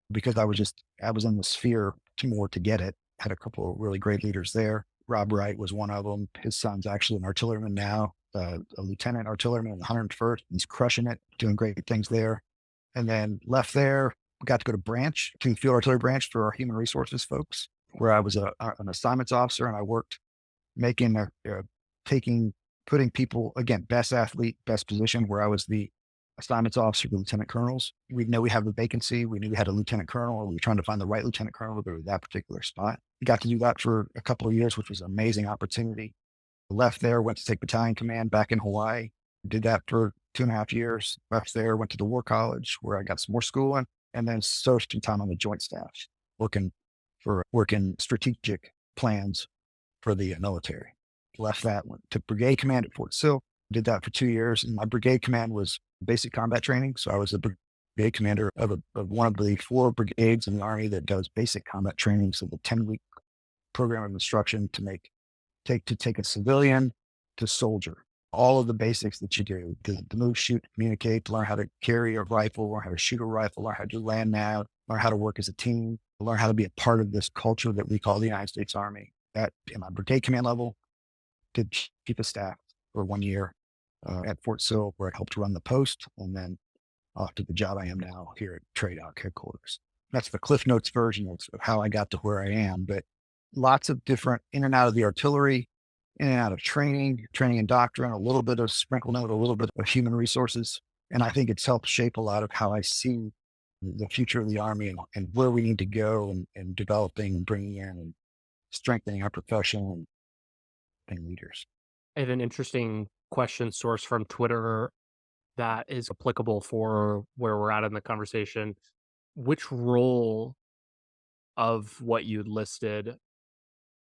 because I was in the sphere to more to get it. Had a couple of really great leaders there. Rob Wright was one of them. His son's actually an artilleryman now, a lieutenant artilleryman in the 101st. He's crushing it, doing great things there. And then left there, got to go to branch, to the field artillery branch for our human resources folks, where I was an assignments officer, and I worked making taking putting people, again, best athlete, best position, where I was the assignments officer for lieutenant colonels. We know we have a vacancy. We knew we had a lieutenant colonel. We were trying to find the right lieutenant colonel to that particular spot. Got to do that for a couple of years, which was an amazing opportunity. Left there, went to take battalion command back in Hawaii. Did that for 2.5 years. Left there, went to the War College, where I got some more schooling, and then served some time on the Joint Staff, working strategic plans for the military. Left that, went to brigade command at Fort Sill, did that for 2 years. And my brigade command was basic combat training. So I was the brigade commander of one of the 4 brigades in the Army that does basic combat training. So the 10-week program of instruction to take a civilian to soldier. All of the basics that you do, to move, shoot, communicate, learn how to carry a rifle, learn how to shoot a rifle, learn how to do land nav, learn how to work as a team, learn how to be a part of this culture that we call the United States Army. At in my brigade command level, did chief of staff for 1 year at Fort Sill, where I helped run the post, and then off to the job I am now here at TRADOC headquarters. That's the Cliff Notes version of how I got to where I am, but lots of different in and out of the artillery, in and out of training and doctrine, a little bit of sprinkle note, a little bit of human resources. And I think it's helped shape a lot of how I see the future of the Army, and where we need to go, and developing and bringing in and strengthening our profession and leaders. I have an interesting question sourced from Twitter that is applicable for where we're at in the conversation. Which role of what you listed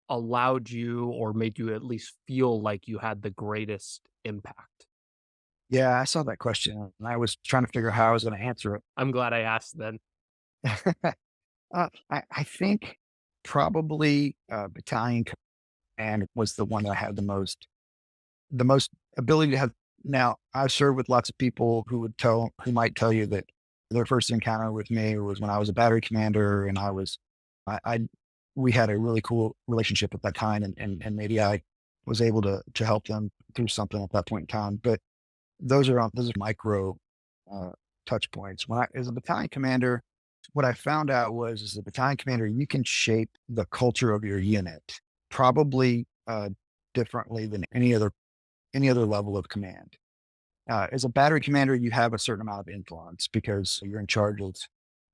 allowed you or made you at least feel like you had the greatest impact? Yeah, I saw that question, and I was trying to figure out how I was going to answer I'm glad I asked then. it. I think probably battalion command was the one that I had the most ability to have. Now, I've served with lots of people who might tell you that their first encounter with me was when I was a battery commander, and I we had a really cool relationship at that time, and maybe I was able to help them through something at that point in time. But those are micro uh, touch points. As a battalion commander, what I found out was, as a battalion commander, you can shape the culture of your unit probably differently than any other level of command. As a battery commander, you have a certain amount of influence because you're in charge of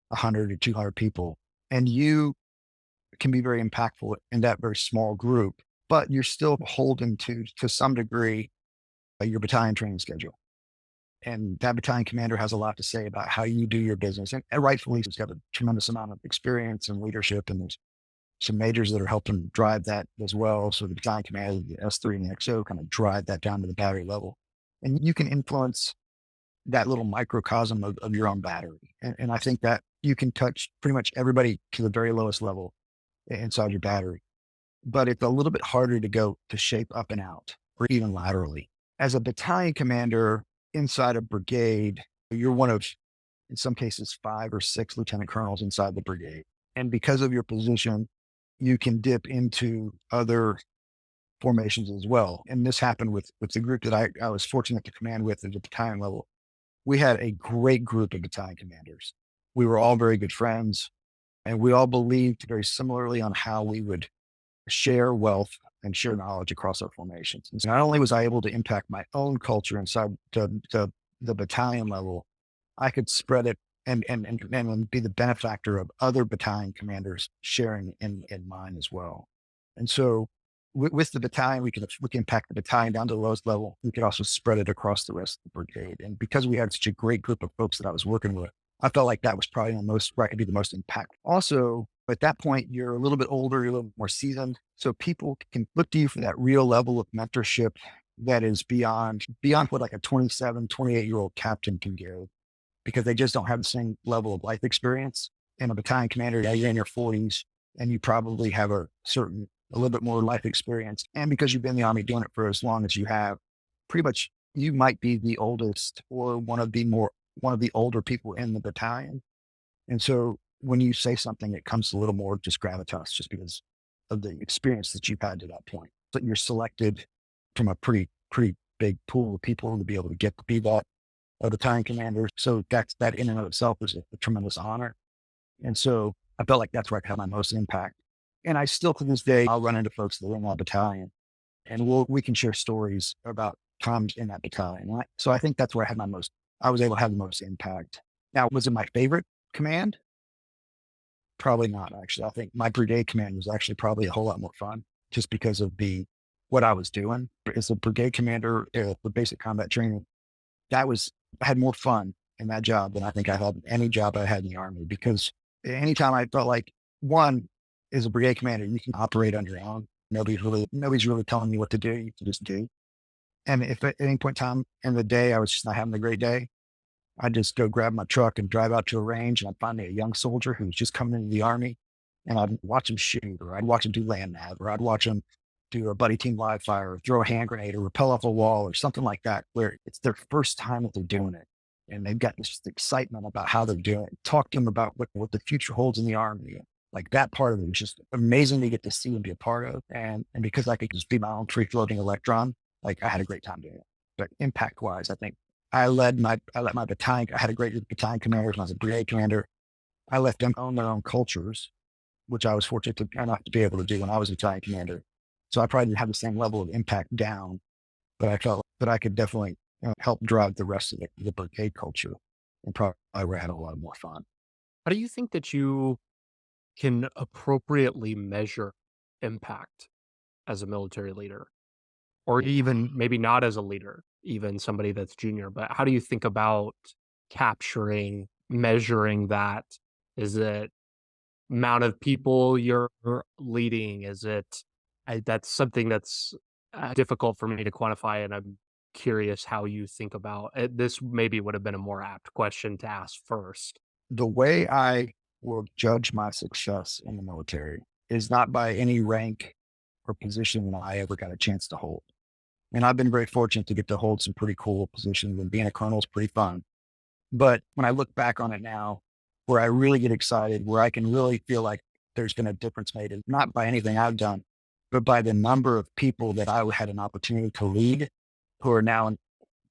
100 or 200 people, and you can be very impactful in that very small group. But you're still beholden to some degree, your battalion training schedule. And that battalion commander has a lot to say about how you do your business. And rightfully, he's got a tremendous amount of experience and leadership, and there's some majors that are helping drive that as well. So the battalion commander, the S3 and the XO, kind of drive that down to the battery level. And you can influence that little microcosm of your own battery. And I think that you can touch pretty much everybody to the very lowest level inside your battery. But it's a little bit harder to go to shape up and out, or even laterally. As a battalion commander inside a brigade, you're one of, in some cases, 5 or 6 lieutenant colonels inside the brigade. And because of your position, you can dip into other formations as well. And this happened with the group that I was fortunate to command with at the battalion level. We had a great group of battalion commanders. We were all very good friends, and we all believed very similarly on how we would share wealth and share knowledge across our formations. And so not only was I able to impact my own culture inside the battalion level, I could spread it and be the benefactor of other battalion commanders sharing in mine as well. And so with the battalion, we can pack the battalion down to the lowest level. We could also spread it across the rest of the brigade. And because we had such a great group of folks that I was working with, I felt like that was probably the most right to be the most impactful. Also, at that point, you're a little bit older, you're a little more seasoned, so people can look to you for that real level of mentorship that is beyond what like a 27, 28-year-old captain can give, because they just don't have the same level of life experience. And a battalion commander, yeah, you're in your 40s and you probably have a little bit more life experience. And because you've been in the Army doing it for as long as you have, pretty much you might be the oldest or one of the older people in the battalion. And so when you say something, it comes a little more just gravitas just because of the experience that you've had to that point. But you're selected from a pretty big pool of people to be able to get to be that battalion commander. So that in and of itself is a tremendous honor. And so I felt like that's where I had my most impact. And I still to this day, I'll run into folks that are in that battalion and we can share stories about times in that battalion. Right? So I think that's where I was able to have the most impact. Now, was it my favorite command? Probably not, actually. I think my brigade command was actually probably a whole lot more fun just because of what I was doing. As a brigade commander for basic combat training, I had more fun in that job than I think I had in any job I had in the Army, because anytime I felt like, one, as a brigade commander, you can operate on your own. Nobody's really telling you what to do. You can just do. And if at any point in time in the day I was just not having a great day, I'd just go grab my truck and drive out to a range, and I'd find a young soldier who was just coming into the Army, and I'd watch him shoot, or I'd watch him do land nav, or I'd watch him do a buddy team live fire, or throw a hand grenade, or rappel off a wall, or something like that, where it's their first time that they're doing it. And they've got this excitement about how they're doing it. Talk to them about what the future holds in the Army. Like that part of it was just amazing to get to see and be a part of. And because I could just be my own free floating electron, like I had a great time doing it. But impact wise, I think I let my battalion, I had a great battalion commander when I was a brigade commander. I let them own their own cultures, which I was fortunate enough to be able to do when I was a battalion commander. So I probably didn't have the same level of impact down, but I felt that I could definitely help drive the rest of the brigade culture, and probably where I had a lot more fun. How do you think that you can appropriately measure impact as a military leader? Or even maybe not as a leader, even somebody that's junior, but how do you think about capturing, measuring that? Is it amount of people you're leading? Is it that's something that's difficult for me to quantify, and I'm curious how you think about it. This maybe would have been a more apt question to ask first. The way I will judge my success in the military is not by any rank or position that I ever got a chance to hold. And I've been very fortunate to get to hold some pretty cool positions, and being a colonel is pretty fun. But when I look back on it now, where I really get excited, where I can really feel like there's been a difference made, is not by anything I've done, but by the number of people that I had an opportunity to lead who are now in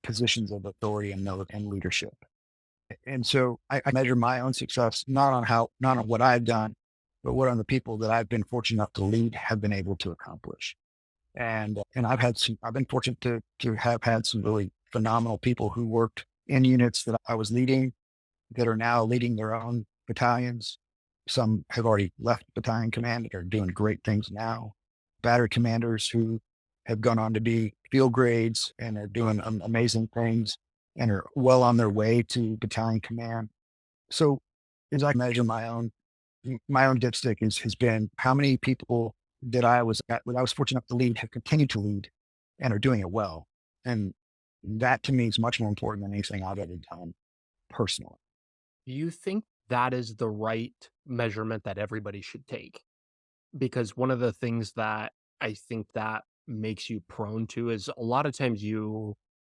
positions of authority and leadership. And so I measure my own success not on what I've done, but what on the people that I've been fortunate enough to lead have been able to accomplish. And I've been fortunate to have had some really phenomenal people who worked in units that I was leading that are now leading their own battalions. Some have already left battalion command and are doing great things now. Battery commanders who have gone on to be field grades and are doing amazing things and are well on their way to battalion command. So as I measure my own dipstick has been how many people that I was fortunate enough to lead have continued to lead and are doing it well. And that to me is much more important than anything I've ever done personally. Do you think that is the right measurement that everybody should take? Because one of the things that I think that makes you prone to is a lot of times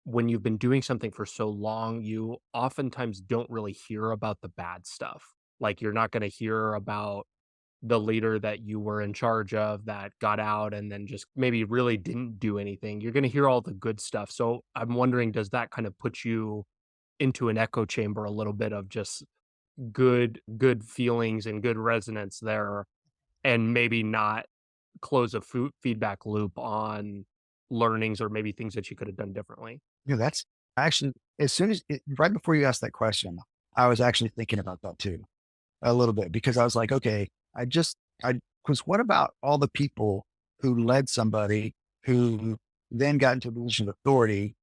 when you've been doing something for so long, you oftentimes don't really hear about the bad stuff. Like you're not going to hear about the leader that you were in charge of that got out and then just maybe really didn't do anything. You're going to hear all the good stuff. So I'm wondering, does that kind of put you into an echo chamber a little bit of just good feelings and good resonance there, and maybe not close a feedback loop on learnings or maybe things that you could have done differently? That's actually, right before you asked that question, I was actually thinking about that too, a little bit, because I was like, okay, because what about all the people who led somebody who then got into a position of authority,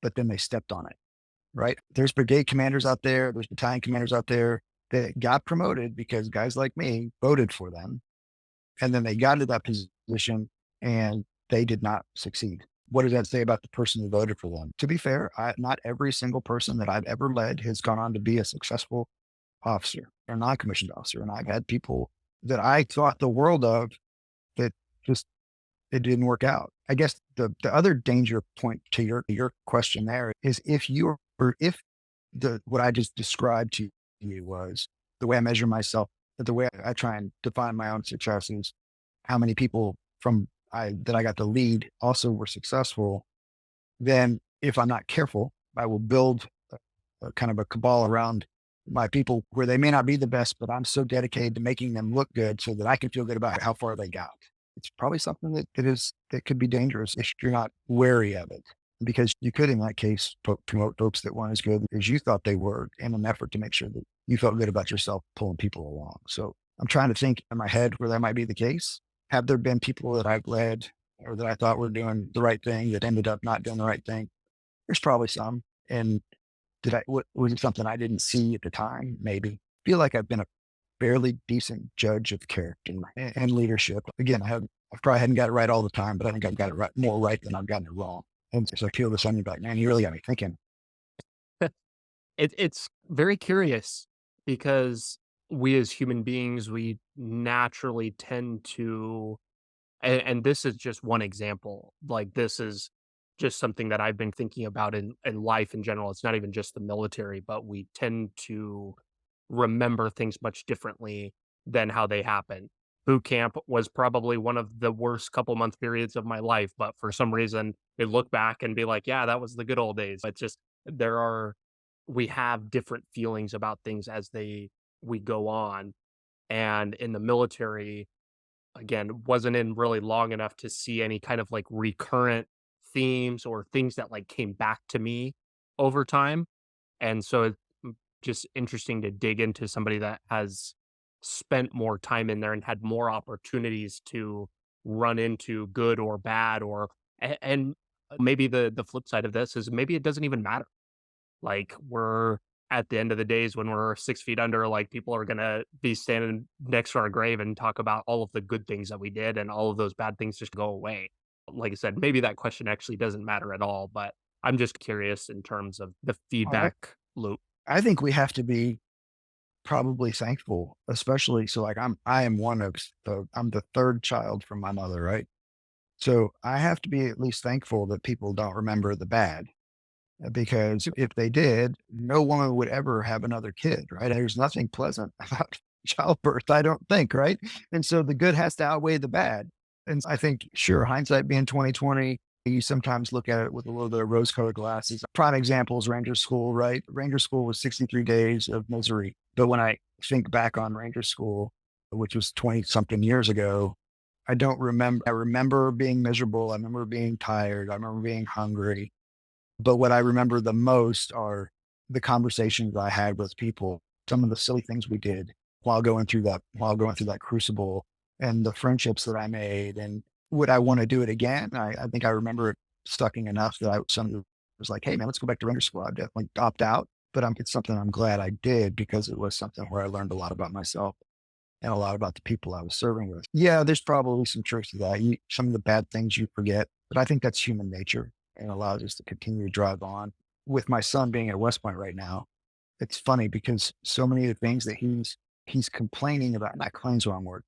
but then they stepped on it, right? There's brigade commanders out there, there's battalion commanders out there that got promoted because guys like me voted for them. And then they got into that position and they did not succeed. What does that say about the person who voted for them? To be fair, not every single person that I've ever led has gone on to be a successful officer or non-commissioned officer. And I've had people that I thought the world of that just it didn't work out. I guess the other danger point to your question there is if you're or if the what I just described to you was the way I measure myself, the way I try and define my own successes, how many people from I that I got to lead also were successful, then if I'm not careful, I will build a kind of a cabal around my people where they may not be the best, but I'm so dedicated to making them look good so that I can feel good about how far they got. It's probably something that could be dangerous if you're not wary of it, because you could, in that case, promote folks that weren't as good as you thought they were in an effort to make sure that you felt good about yourself pulling people along. So I'm trying to think in my head where that might be the case. Have there been people that I've led or that I thought were doing the right thing that ended up not doing the right thing? There's probably some. And was it something I didn't see at the time? Maybe. Feel like I've been a fairly decent judge of character and leadership. Again, I probably hadn't got it right all the time, but I think I've got it right, more right than I've gotten it wrong. And so I feel this on you like, man, you really got me thinking. It's very curious because we as human beings, we naturally tend to, and this is just one example. Like this is just something that I've been thinking about in life in general. It's not even just the military, but we tend to remember things much differently than how they happen. Boot camp was probably one of the worst couple month periods of my life, but for some reason, I look back and be like, yeah, that was the good old days. It's just there are we have different feelings about things as we go on. And in the military, again, wasn't in really long enough to see any kind of like recurrent themes or things that like came back to me over time. And so it's just interesting to dig into somebody that has spent more time in there and had more opportunities to run into good or bad or and maybe the flip side of this is maybe it doesn't even matter. Like, we're at the end of the days when we're 6 feet under, like, people are gonna be standing next to our grave and talk about all of the good things that we did, and all of those bad things just go away. Like I said, maybe that question actually doesn't matter at all, but I'm just curious in terms of the I, feedback loop. I think we have to be probably thankful, especially so like I am I'm the third child from my mother, right? So I have to be at least thankful that people don't remember the bad. Because if they did, no woman would ever have another kid, right? There's nothing pleasant about childbirth, I don't think, right? And so the good has to outweigh the bad. And I think, sure, hindsight being 2020, you sometimes look at it with a little bit of rose-colored glasses. Prime example is Ranger School, right? Ranger School was 63 days of misery. But when I think back on Ranger School, which was 20 something years ago, I don't remember. I remember being miserable. I remember being tired. I remember being hungry. But what I remember the most are the conversations I had with people, some of the silly things we did while going through that crucible and the friendships that I made. And would I want to do it again? I think I remember it stucking enough that somebody was like, hey man, let's go back to Ranger School. I'd definitely opt out, but it's something I'm glad I did because it was something where I learned a lot about myself and a lot about the people I was serving with. Yeah, there's probably some truth to that. Some of the bad things you forget, but I think that's human nature and allows us to continue to drive on. With my son being at West Point right now, it's funny because so many of the things that he's complaining about, not complain's the wrong word,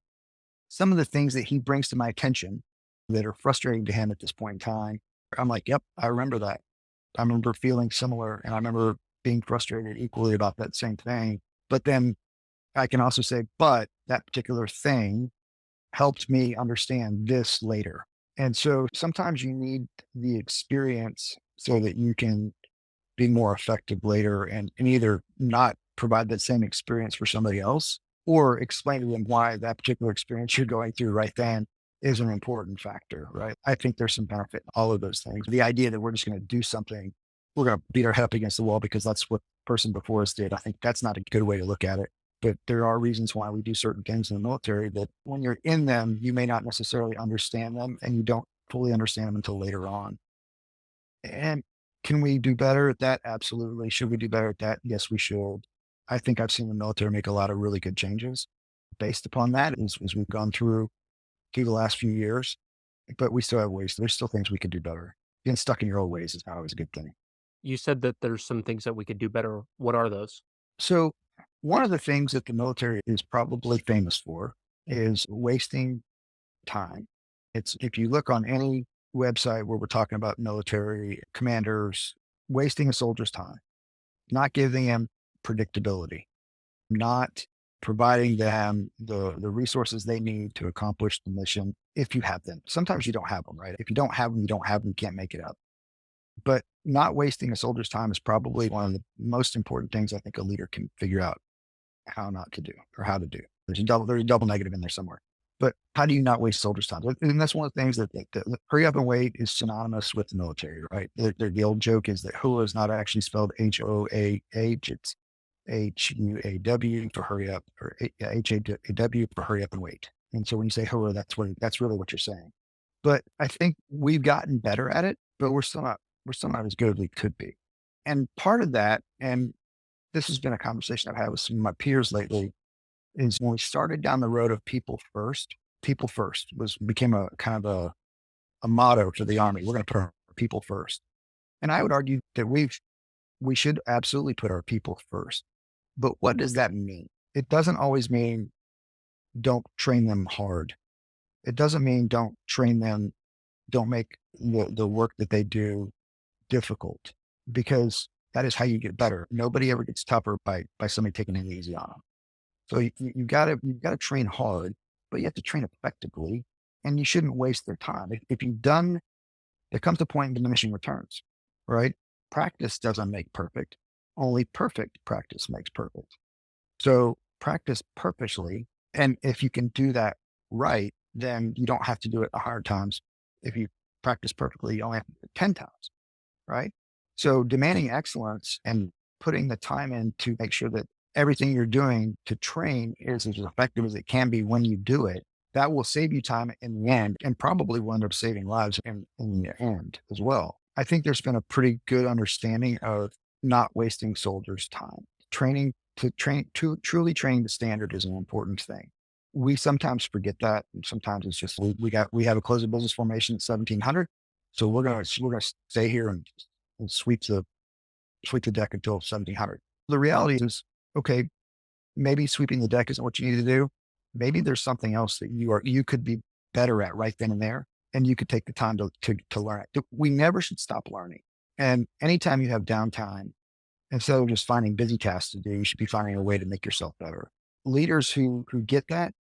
some of the things that he brings to my attention that are frustrating to him at this point in time, I'm like, yep, I remember that. I remember feeling similar and I remember being frustrated equally about that same thing. But then I can also say, but that particular thing helped me understand this later. And so sometimes you need the experience so that you can be more effective later and either not provide that same experience for somebody else or explain to them why that particular experience you're going through right then is an important factor, right? I think there's some benefit in all of those things. The idea that we're just going to do something, we're going to beat our head up against the wall because that's what the person before us did. I think that's not a good way to look at it. but there are reasons why we do certain things in the military that when you're in them, you may not necessarily understand them and you don't fully understand them until later on. And can we do better at that? Absolutely. Should we do better at that? Yes, we should. I think I've seen the military make a lot of really good changes based upon that as we've gone through the last few years, but we still have ways. There's still things we could do better. Getting stuck in your old ways is not always a good thing. You said that there's some things that we could do better. What are those? So one of the things that the military is probably famous for is wasting time. It's if you look on any website where we're talking about military commanders wasting a soldier's time, not giving them predictability, not providing them the resources they need to accomplish the mission if you have them. Sometimes you don't have them, right? If you don't have them, you don't have them, you can't make it up. But not wasting a soldier's time is probably one of the most important things I think a leader can figure out how not to do or how to do. There's a double negative in there somewhere. But how do you not waste soldiers' time? And that's one of the things that hurry up and wait is synonymous with the military, right? The old joke is that HUA is not actually spelled HOAH. It's HUAW for hurry up, or HAW for hurry up and wait. And so when you say HUA, that's really what you're saying. But I think we've gotten better at it, but we're still not as good as we could be. And part of that, and this has been a conversation I've had with some of my peers lately, is when we started down the road of people first became a kind of a motto for the Army. We're going to put our people first. And I would argue that we should absolutely put our people first. But what does that mean? It doesn't always mean don't train them hard. It doesn't mean don't train them, don't make the work that they do difficult, because that is how you get better. Nobody ever gets tougher by somebody taking it easy on them. So you gotta train hard, but you have to train effectively, and you shouldn't waste their time. If you've done, there comes a point when diminishing returns, right? Practice doesn't make perfect. Only perfect practice makes perfect. So practice purposely, and if you can do that right, then you don't have to do it 100 times. If you practice perfectly, you only have to do it 10 times, right? So demanding excellence and putting the time in to make sure that everything you're doing to train is as effective as it can be when you do it, that will save you time in the end and probably will end up saving lives in the end as well. I think there's been a pretty good understanding of not wasting soldiers' time. To truly train the standard is an important thing. We sometimes forget that. And sometimes it's just we have a closing business formation at 1700. So we're gonna stay here and sweep the deck until 1700. The reality is, okay, maybe sweeping the deck isn't what you need to do. Maybe there's something else that you could be better at right then and there, and you could take the time to learn it. We never should stop learning. And anytime you have downtime, instead of just finding busy tasks to do, you should be finding a way to make yourself better. Leaders who get that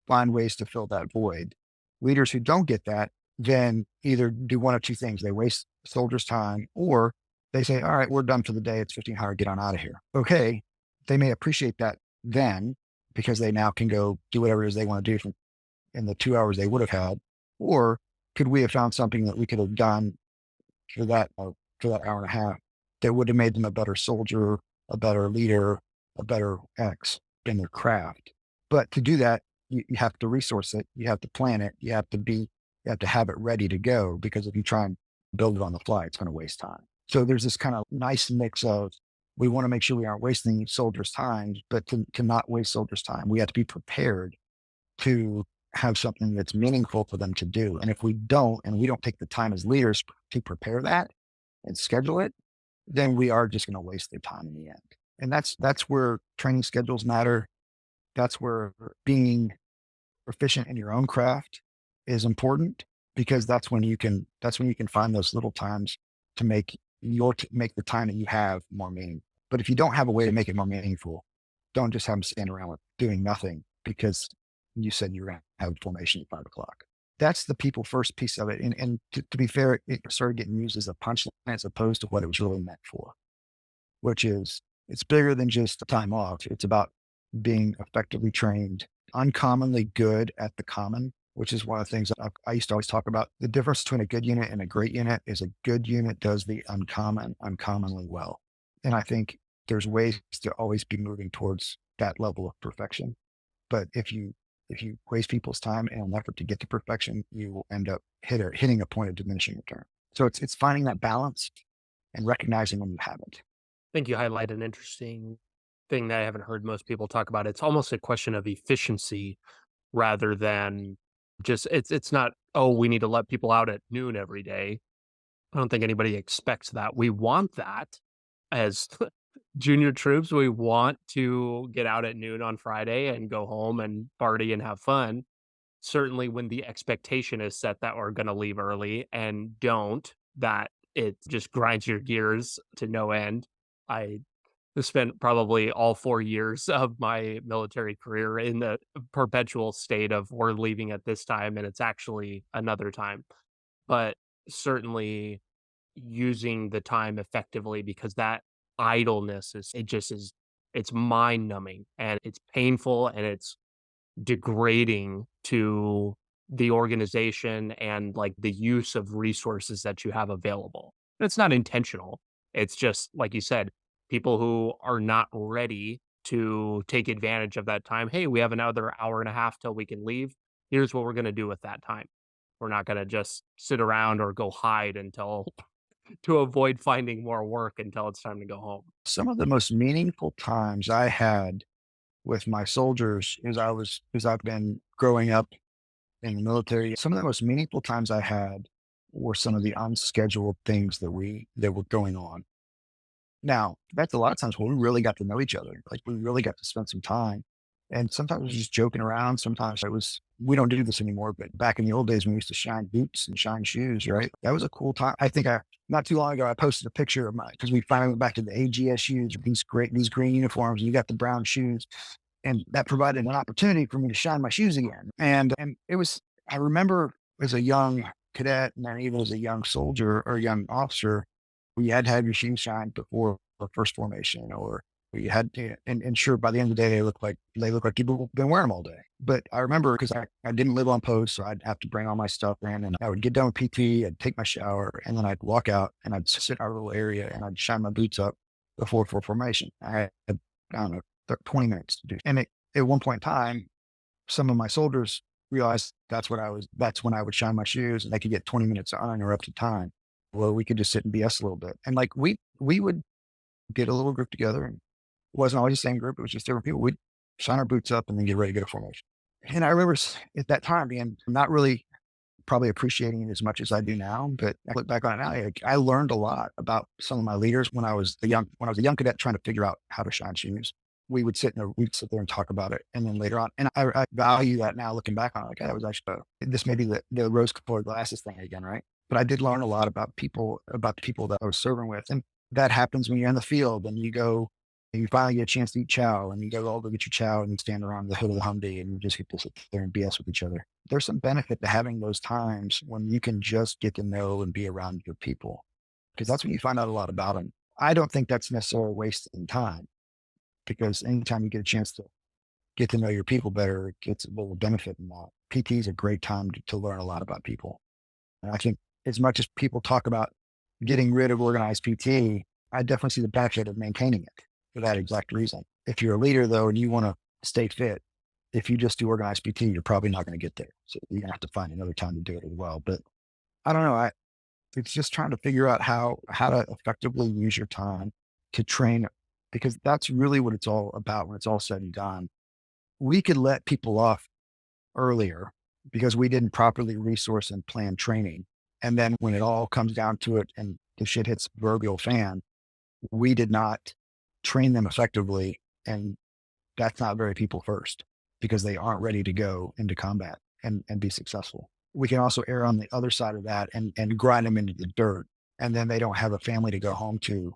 find ways to fill that void. Leaders who don't get that then either do one of two things. They waste soldiers' time, or they say, all right, we're done for the day. It's 1500, get on out of here. Okay. They may appreciate that then because they now can go do whatever it is they want to do in the 2 hours they would have had. Or could we have found something that we could have done for that hour and a half that would have made them a better soldier, a better leader, a better X in their craft? But to do that, you have to resource it, you have to plan it, you have to have it ready to go, because if you try and build it on the fly, it's going to waste time. So there's this kind of nice mix of, we want to make sure we aren't wasting soldiers' time, but to not waste soldiers' time, we have to be prepared to have something that's meaningful for them to do. And if we don't, and we don't take the time as leaders to prepare that and schedule it, then we are just going to waste their time in the end. And that's where training schedules matter. That's where being proficient in your own craft is important, because that's when you can find those little times to make the time that you have more meaningful. But if you don't have a way to make it more meaningful, don't just have them stand around with doing nothing because you said you were going to have formation at 5 o'clock. That's the people first piece of it. And to be fair, it started getting used as a punchline as opposed to what it was really meant for, which is it's bigger than just time off. It's about being effectively trained, uncommonly good at the common, which is one of the things I used to always talk about. The difference between a good unit and a great unit is a good unit does the uncommon uncommonly well. And I think there's ways to always be moving towards that level of perfection. But if you waste people's time in an effort to get to perfection, you will end up hitting a point of diminishing return. So it's finding that balance and recognizing when you haven't. I think you highlight an interesting thing that I haven't heard most people talk about. It's almost a question of efficiency rather than just it's not, oh, we need to let people out at noon every day. I don't think anybody expects that. We want that as junior troops. We want to get out at noon on Friday and go home and party and have fun. Certainly when the expectation is set that we're going to leave early and don't, that it just grinds your gears to no end. I spent probably all 4 years of my military career in the perpetual state of we're leaving at this time and it's actually another time. But certainly using the time effectively, because that idleness is it's mind numbing and it's painful and it's degrading to the organization and like the use of resources that you have available. And it's not intentional. It's just like you said, people who are not ready to take advantage of that time. Hey, we have another hour and a half till we can leave. Here's what we're going to do with that time. We're not going to just sit around or go hide until to avoid finding more work until it's time to go home. Some of the most meaningful times I had with my soldiers as I've been growing up in the military, some of the most meaningful times I had were some of the unscheduled things that were going on. Now, that's a lot of times when we really got to know each other. Like we really got to spend some time. And sometimes it was just joking around. Sometimes it was, we don't do this anymore, but back in the old days when we used to shine boots and shine shoes, right? That was a cool time. I think not too long ago, I posted a picture of my, because we finally went back to the AGSUs, these green uniforms, and you got the brown shoes. And that provided an opportunity for me to shine my shoes again. And it was, I remember as a young cadet and then even as a young soldier or young officer, we had to have your shoes shined before the first formation, or we had to, and sure, by the end of the day, they look like people have been wearing them all day. But I remember because I didn't live on post, so I'd have to bring all my stuff in, and I would get done with PT, I'd take my shower, and then I'd walk out and I'd sit in our little area and I'd shine my boots up before for formation. I had, I don't know, 20 minutes to do. And at one point in time, some of my soldiers realized that's when I would shine my shoes and they could get 20 minutes of uninterrupted time where we could just sit and BS a little bit. And like we would get a little group together, and it wasn't always the same group. It was just different people. We'd shine our boots up and then get ready to go to formation. And I remember at that time being not really probably appreciating it as much as I do now, but I look back on it now, like, I learned a lot about some of my leaders when I was a young cadet trying to figure out how to shine shoes. We'd sit there and talk about it. And then later on, and I value that now looking back on it. Like, that was actually, this may be the rose colored glasses thing again, right? But I did learn a lot about the people that I was serving with. And that happens when you're in the field and you go, and you finally get a chance to eat chow and you go all to get your chow and you stand around the hood of the Humvee and you just get to sit there and BS with each other. There's some benefit to having those times when you can just get to know and be around your people, because that's when you find out a lot about them. I don't think that's necessarily wasting time, because anytime you get a chance to get to know your people better, it gets a little benefit in that. PT is a great time to learn a lot about people. And I think as much as people talk about getting rid of organized PT, I definitely see the benefit of maintaining it for that exact reason. If you're a leader though, and you want to stay fit, if you just do organized PT, you're probably not going to get there. So you're gonna have to find another time to do it as well. But I don't know. It's just trying to figure out how to effectively use your time to train, because that's really what it's all about when it's all said and done. We could let people off earlier because we didn't properly resource and plan training. And then when it all comes down to it and the shit hits the proverbial fan, we did not train them effectively. And that's not very people first, because they aren't ready to go into combat and be successful. We can also err on the other side of that and grind them into the dirt. And then they don't have a family to go home to,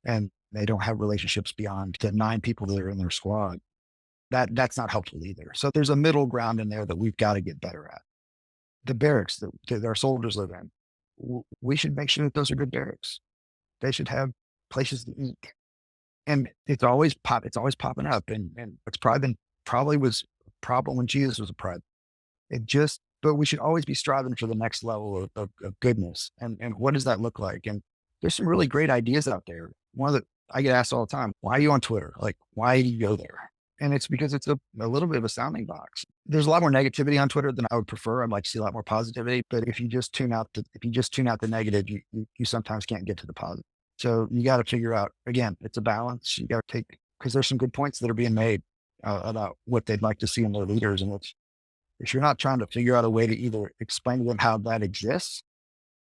and they don't have relationships beyond the 9 people that are in their squad. That's not helpful either. So there's a middle ground in there that we've got to get better at. The barracks that our soldiers live in, we should make sure that those are good barracks. They should have places to eat. And it's always popping up. And it's probably was a problem when Jesus was a private. But we should always be striving for the next level of goodness. And what does that look like? And there's some really great ideas out there. I get asked all the time, why are you on Twitter? Like, why do you go there? And it's because it's a little bit of a sounding box. There's a lot more negativity on Twitter than I would prefer. I'd like to see a lot more positivity, but if you just tune out the negative, you sometimes can't get to the positive. So you got to figure out, again, it's a balance. You got to take, because there's some good points that are being made about what they'd like to see in their leaders. And if you're not trying to figure out a way to either explain to them how that exists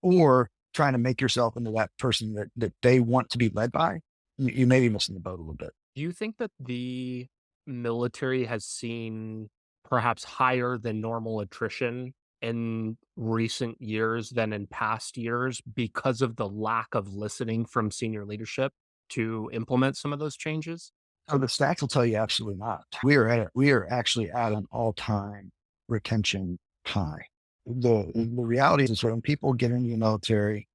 or trying to make yourself into that person that they want to be led by, you may be missing the boat a little bit. Do you think that the military has seen perhaps higher than normal attrition in recent years than in past years because of the lack of listening from senior leadership to implement some of those changes? So the stats will tell you absolutely not. We are actually at an all-time retention high. The reality is when people get into the military,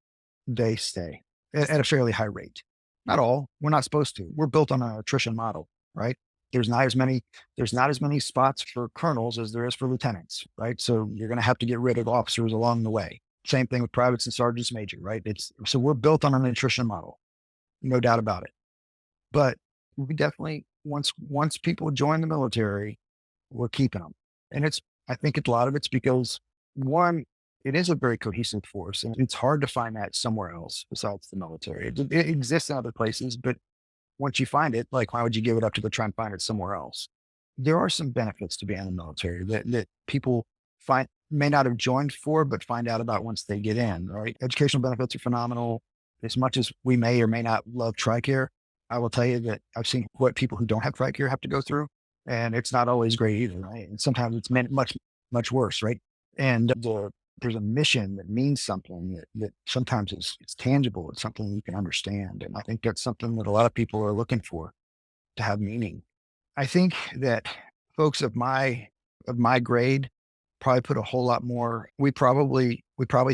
they stay at a fairly high rate. Not all. We're not supposed to. We're built on an attrition model, right? There's not as many, there's not as many spots for colonels as there is for lieutenants, right? So you're going to have to get rid of officers along the way. Same thing with privates and sergeants major, right? It's so we're built on an attrition model, no doubt about it. But we definitely once people join the military, we're keeping them. And I think a lot of it's because one, it is a very cohesive force, and it's hard to find that somewhere else besides the military. It exists in other places, but once you find it, like, why would you give it up to try and find it somewhere else? There are some benefits to being in the military that people may not have joined for, but find out about once they get in, right? Educational benefits are phenomenal. As much as we may or may not love TRICARE, I will tell you that I've seen what people who don't have TRICARE have to go through, and it's not always great either, right? And sometimes it's meant much worse, right? And there's a mission that means something that sometimes it's tangible. It's something you can understand. And I think that's something that a lot of people are looking for, to have meaning. I think that folks of my grade probably put a whole lot more. We probably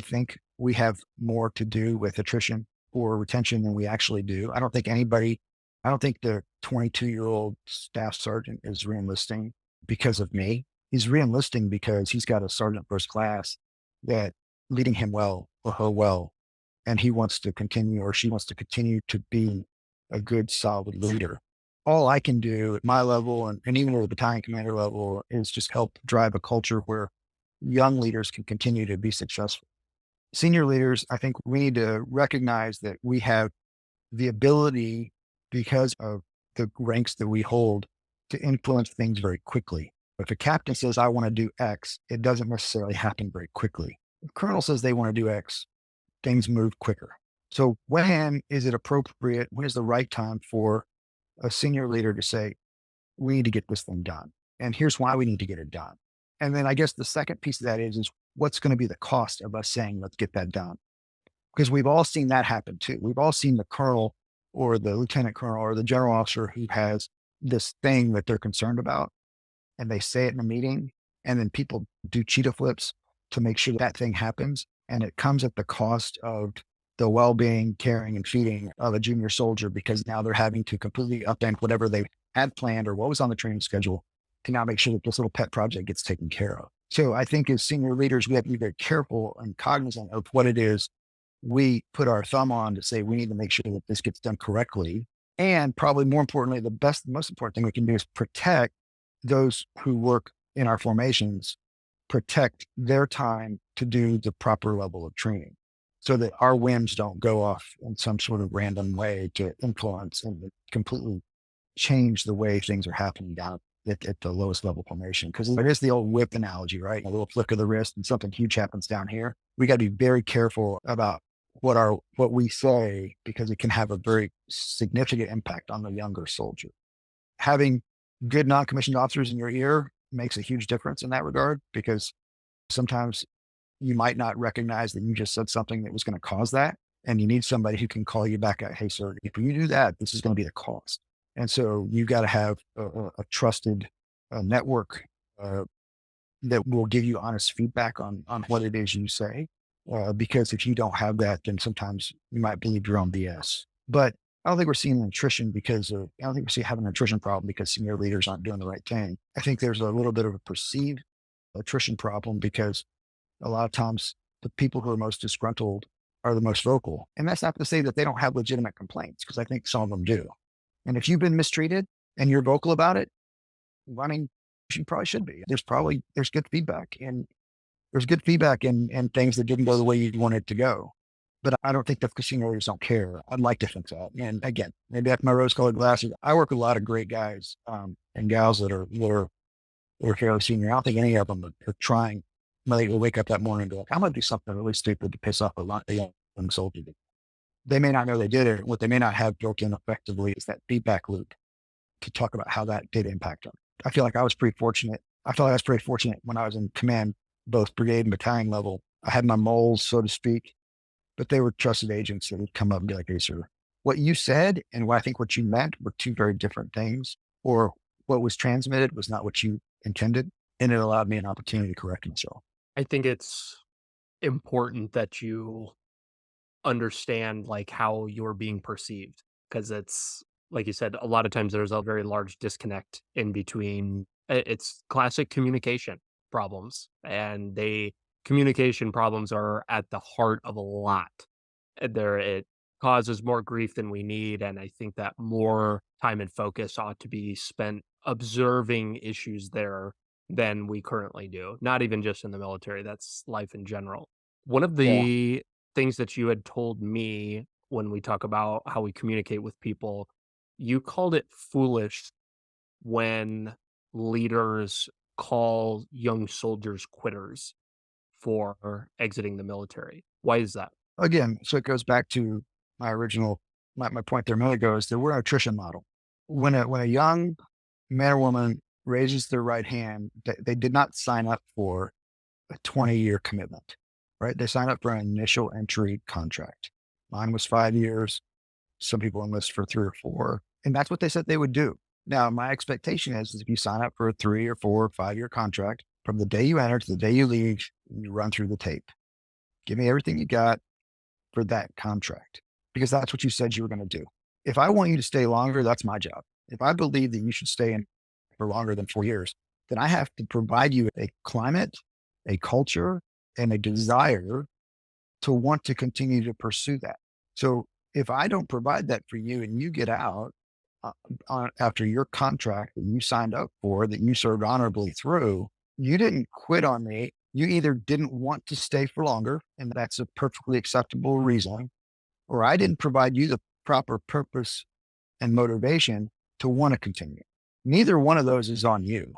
think we have more to do with attrition or retention than we actually do. I don't think the 22-year-old staff sergeant is reenlisting because of me. He's reenlisting because he's got a sergeant first class that leading him well or her well, and he wants to continue or she wants to continue to be a good, solid leader. All I can do at my level and even at the battalion commander level is just help drive a culture where young leaders can continue to be successful. Senior leaders, I think we need to recognize that we have the ability, because of the ranks that we hold, to influence things very quickly. If a captain says, I want to do X, it doesn't necessarily happen very quickly. If a colonel says they want to do X, things move quicker. So when is it appropriate? When is the right time for a senior leader to say, we need to get this thing done? And here's why we need to get it done. And then I guess the second piece of that is what's going to be the cost of us saying, let's get that done? Because we've all seen that happen too. We've all seen the colonel or the lieutenant colonel or the general officer who has this thing that they're concerned about, and they say it in a meeting, and then people do cheetah flips to make sure that thing happens. And it comes at the cost of the well-being, caring, and feeding of a junior soldier, because now they're having to completely upend whatever they had planned or what was on the training schedule to now make sure that this little pet project gets taken care of. So I think as senior leaders, we have to be very careful and cognizant of what it is we put our thumb on to say we need to make sure that this gets done correctly. And probably more importantly, the most important thing we can do is protect those who work in our formations, protect their time to do the proper level of training so that our whims don't go off in some sort of random way to influence and completely change the way things are happening down at the lowest level formation. Because it is the old whip analogy, right? A little flick of the wrist and something huge happens down here. We got to be very careful about what we say, because it can have a very significant impact on the younger soldier. Having good non-commissioned officers in your ear makes a huge difference in that regard, because sometimes you might not recognize that you just said something that was going to cause that. And you need somebody who can call you back at, hey, sir, if you do that, this is going to be the cost. And so you got to have a trusted network that will give you honest feedback on what it is you say. Because if you don't have that, then sometimes you might believe your own BS. But I don't think we're seeing attrition I don't think we're having an attrition problem because senior leaders aren't doing the right thing. I think there's a little bit of a perceived attrition problem because a lot of times the people who are most disgruntled are the most vocal. And that's not to say that they don't have legitimate complaints, because I think some of them do. And if you've been mistreated and you're vocal about it, running, you probably should be. There's good feedback, and there's good feedback and things that didn't go the way you want it to go. But I don't think the casino owners don't care. I'd like to think that. And again, maybe that's my rose colored glasses. I work with a lot of great guys and gals that are fairly senior. I don't think any of them are trying. They will wake up that morning and be like, I'm going to do something really stupid to piss off a lot of young soldiers. They may not know they did it. What they may not have built in effectively is that feedback loop to talk about how that did impact them. I feel like I was pretty fortunate. I feel like I was pretty fortunate when I was in command, both brigade and battalion level. I had my moles, so to speak, but they were trusted agents that would come up and be like, hey, sir, what you said and what I think what you meant were two very different things, or what was transmitted was not what you intended. And it allowed me an opportunity to correct myself. I think it's important that you understand like how you're being perceived because it's like you said, a lot of times there's a very large disconnect in between. It's classic communication problems, and they communication problems are at the heart of a lot. There it causes more grief than we need, and I think that more time and focus ought to be spent observing issues there than we currently do. Not even just in the military, that's life in general. One of Yeah. the things that you had told me when we talk about how we communicate with people, you called it foolish when leaders call young soldiers quitters for exiting the military. Why is that? Again, so it goes back to my original, my point there a minute ago is that we're an attrition model. When a young man or woman raises their right hand, they did not sign up for a 20-year commitment, right? They signed up for an initial entry contract. Mine was 5 years. Some people enlist for 3 or 4, and that's what they said they would do. Now, my expectation is if you sign up for a 3 or 4 or 5 year contract, from the day you enter to the day you leave, you run through the tape. Give me everything you got for that contract, because that's what you said you were going to do. If I want you to stay longer, that's my job. If I believe that you should stay in for longer than 4 years, then I have to provide you a climate, a culture, and a desire to want to continue to pursue that. So if I don't provide that for you and you get out after your contract that you signed up for, that you served honorably through, you didn't quit on me. You either didn't want to stay for longer, and that's a perfectly acceptable reason, or I didn't provide you the proper purpose and motivation to want to continue. Neither one of those is on you.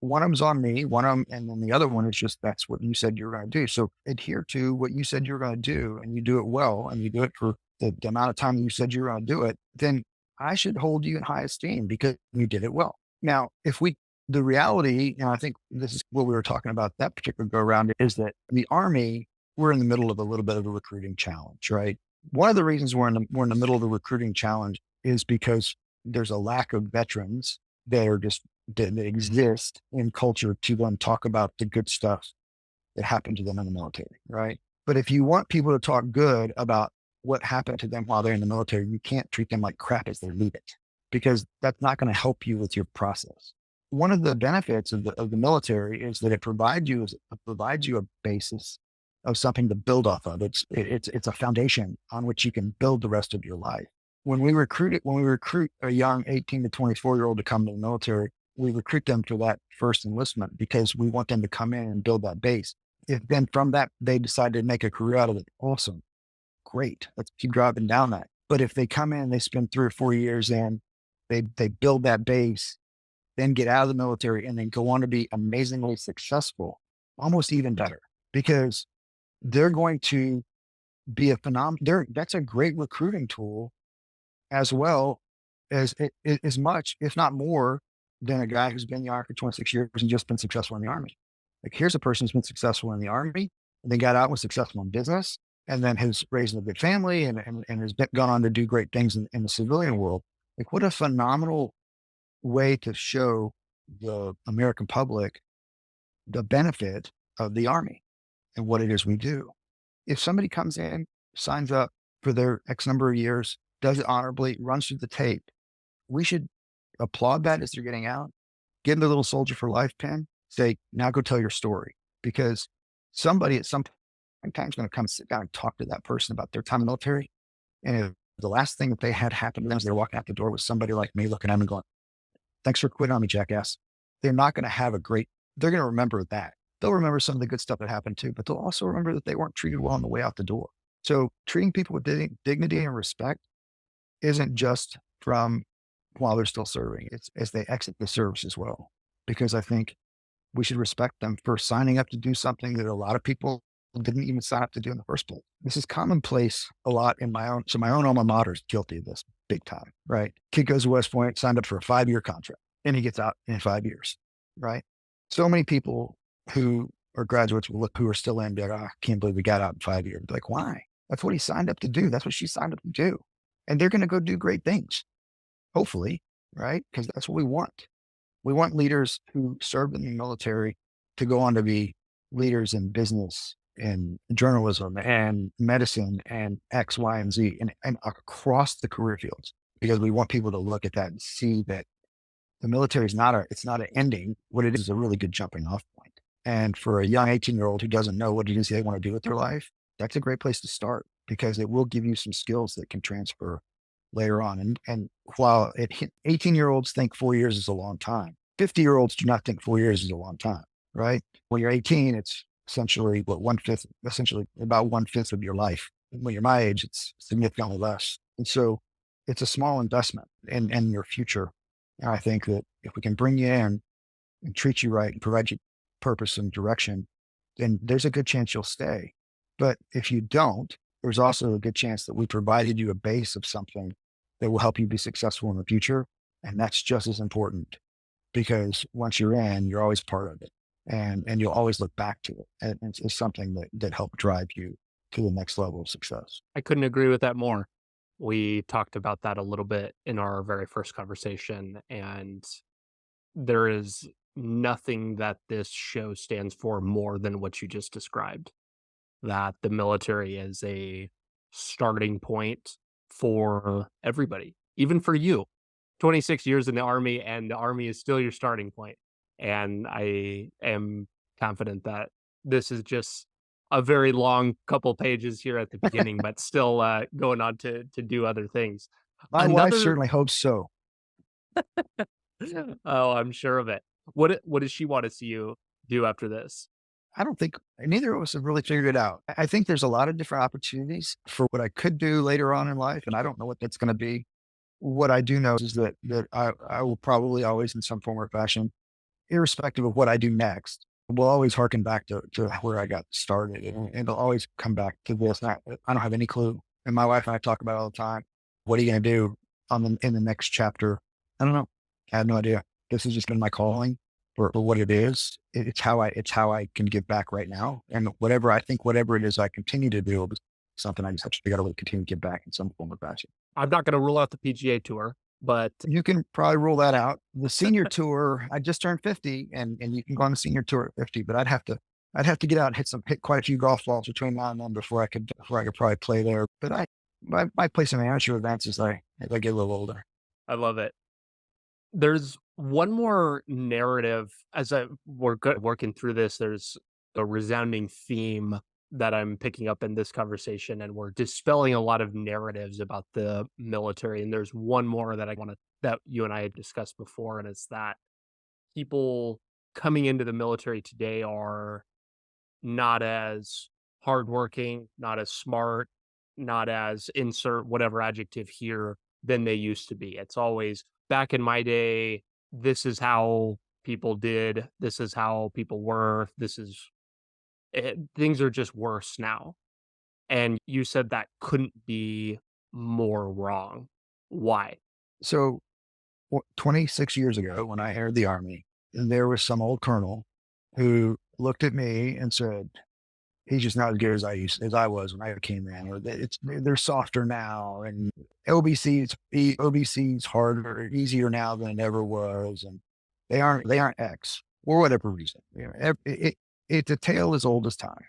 One of them's on me, one of them, and then the other one is just that's what you said you were going to do. So adhere to what you said you're going to do, and you do it well, and you do it for the amount of time you said you were going to do it. Then I should hold you in high esteem because you did it well. Now, the reality, and I think this is what we were talking about that particular go around, is that the Army, we're in the middle of a little bit of a recruiting challenge, right? One of the reasons we're in the middle of the recruiting challenge is because there's a lack of veterans that are just that exist in culture to then talk about the good stuff that happened to them in the military, right? But if you want people to talk good about what happened to them while they're in the military, you can't treat them like crap as they leave it, because that's not going to help you with your process. One of the benefits of the military is that it provides you a basis of something to build off of. It's a foundation on which you can build the rest of your life. When we recruit a young 18 to 24-year-old to come to the military, we recruit them for that first enlistment because we want them to come in and build that base. If then from that they decide to make a career out of it, awesome, great. Let's keep driving down that. But if they come in, they spend 3 or 4 years in, they build that base, then get out of the military and then go on to be amazingly successful, almost even better, because they're going to be a phenomenal. That's a great recruiting tool as well as much, if not more, than a guy who's been in the Army for 26 years and just been successful in the Army. Like, here's a person who's been successful in the Army, and then got out and was successful in business, and then has raised a good family and has gone on to do great things in the civilian world. Like, what a phenomenal way to show the American public the benefit of the Army and what it is we do. If somebody comes in, signs up for their X number of years, does it honorably, runs through the tape, we should applaud that as they're getting out, give them the little soldier for life pin, say, now go tell your story. Because somebody at some time is going to come sit down and talk to that person about their time in the military. And if the last thing that they had happen to them as they're walking out the door was somebody like me looking at them and going, thanks for quitting on me, jackass. they're not going to have a great, they're going to remember that. They'll remember some of the good stuff that happened too, but they'll also remember that they weren't treated well on the way out the door. So treating people with dignity and respect isn't just from while they're still serving, it's as they exit the service as well. Because I think we should respect them for signing up to do something that a lot of people didn't even sign up to do in the first place. This is commonplace a lot in my own. So my own alma mater is guilty of this big time, right? Kid goes to West Point, signed up for a 5-year contract, and he gets out in 5 years, right? So many people who are graduates will look who are still in, be like, oh, I can't believe we got out in 5 years. Be like, why? That's what he signed up to do. That's what she signed up to do. And they're going to go do great things, hopefully, right? Because that's what we want. We want leaders who served in the military to go on to be leaders in business and journalism and medicine and X, Y, and Z and across the career fields, because we want people to look at that and see that the military is not it's not an ending. What it is a really good jumping off point. And for a young 18-year-old who doesn't know what it is they want to do with their life, that's a great place to start because it will give you some skills that can transfer later on. And while 18-year-olds think 4 years is a long time, 50-year-olds do not think 4 years is a long time, right? When you're 18, it's essentially essentially about 1/5 of your life. When you're my age, it's significantly less. And so it's a small investment in your future. And I think that if we can bring you in and treat you right and provide you purpose and direction, then there's a good chance you'll stay. But if you don't, there's also a good chance that we provided you a base of something that will help you be successful in the future. And that's just as important because once you're in, you're always part of it and you'll always look back to it. And it's something that helped drive you to the next level of success. I couldn't agree with that more. We talked about that a little bit in our very first conversation, and there is nothing that this show stands for more than what you just described. That the military is a starting point for everybody, even for you. 26 years in the army, and the army is still your starting point. And I am confident that this is just a very long couple pages here at the beginning, but still going on to do other things. My wife Another certainly hopes so. oh, I'm sure of it. What does she want to see you do after this? I don't think neither of us have really figured it out. I think there's a lot of different opportunities for what I could do later on in life, and I don't know what that's going to be. What I do know is that I will probably always, in some form or fashion, irrespective of what I do next, will always harken back to where I got started, and it'll always come back to this. And I don't have any clue. And my wife and I talk about it all the time. What are you going to do in the next chapter? I don't know. I have no idea. This has just been my calling for what it is. It's how I can give back right now. And whatever it is I continue to do is something I just have to figure out a way to continue to give back in some form or fashion. I'm not going to rule out the PGA Tour, but You can probably rule that out. The senior tour, I just turned 50 and you can go on the senior tour at 50, but I'd have to get out and hit quite a few golf balls between now and then before I could probably play there. But I might play some amateur events as I get a little older. I love it. There's one more narrative as working through this. There's a resounding theme that I'm picking up in this conversation, and we're dispelling a lot of narratives about the military. And there's one more that you and I had discussed before, and it's that people coming into the military today are not as hardworking, not as smart, not as insert whatever adjective here than they used to be. It's always back in my day, this is how people did, this is how people were, things are just worse now. And you said that couldn't be more wrong. Why? So 26 years ago, when I entered the army, there was some old colonel who looked at me and said, he's just not as good as I was when I came in, or they're softer now, and OBC's harder, easier now than it ever was, and they aren't X for whatever reason. The tale is old as time.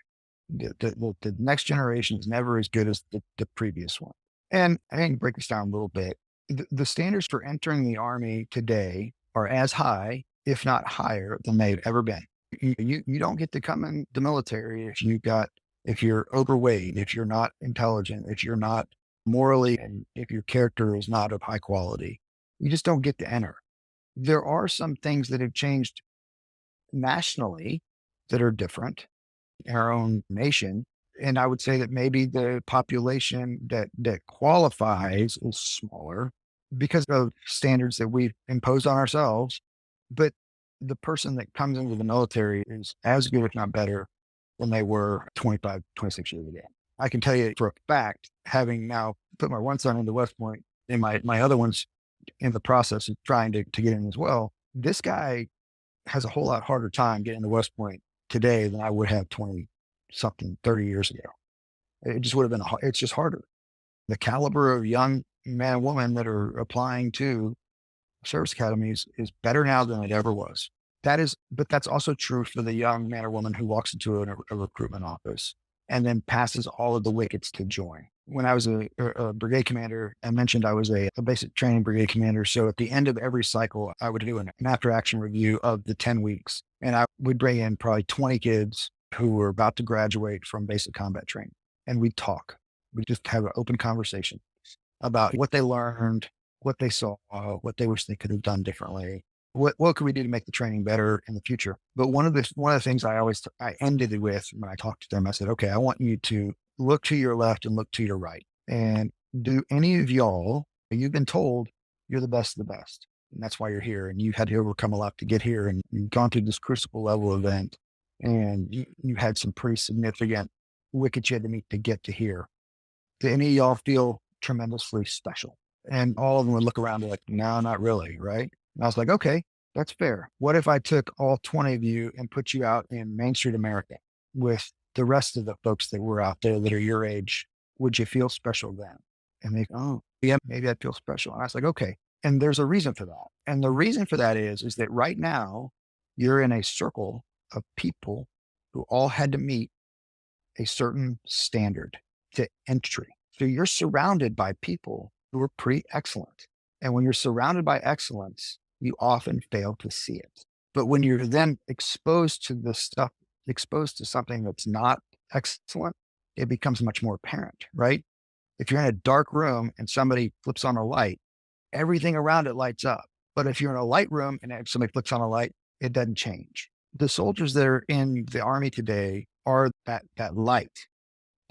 The next generation is never as good as the previous one. And I can break this down a little bit. The standards for entering the army today are as high, if not higher, than they've ever been. You don't get to come in the military if you're overweight, if you're not intelligent, if you're not morally, and if your character is not of high quality. You just don't get to enter. there are some things that have changed nationally that are different in our own nation. And I would say that maybe the population that qualifies is smaller because of standards that we've imposed on ourselves. But the person that comes into the military is as good, if not better, than they were 25, 26 years ago. I can tell you for a fact, having now put my one son into West Point and my other one's in the process of trying to get in as well. This guy has a whole lot harder time getting to West Point today than I would have 20 something, 30 years ago. It just would have been, it's just harder. The caliber of young man and woman that are applying to service academies is better now than it ever was. But that's also true for the young man or woman who walks into a recruitment office and then passes all of the wickets to join. When I was a brigade commander, I mentioned I was a basic training brigade commander. So at the end of every cycle, I would do an after action review of the 10 weeks. And I would bring in probably 20 kids who were about to graduate from basic combat training. And we'd talk. We'd just have an open conversation about what they learned, what they saw, what they wish they could have done differently. What could we do to make the training better in the future? But one of the things I ended it with when I talked to them, I said, okay, I want you to look to your left and look to your right. And do any of y'all, you've been told you're the best of the best. And that's why you're here. And you've had to overcome a lot to get here. And you've gone through this crucible level event. And you had some pretty significant wickets you had to meet to get to here. Do any of y'all feel tremendously special? And all of them would look around and be like, no, not really. Right. And I was like, okay, that's fair. What if I took all 20 of you and put you out in Main Street America with the rest of the folks that were out there that are your age? Would you feel special then? And they go, oh, yeah, maybe I'd feel special. And I was like, okay. And there's a reason for that. And the reason for that is that right now you're in a circle of people who all had to meet a certain standard to entry. So you're surrounded by people who are pretty excellent. And when you're surrounded by excellence, you often fail to see it. But when you're then exposed to something that's not excellent, it becomes much more apparent, right? If you're in a dark room and somebody flips on a light, everything around it lights up. But if you're in a light room and if somebody flips on a light, it doesn't change. The soldiers that are in the Army today are that light.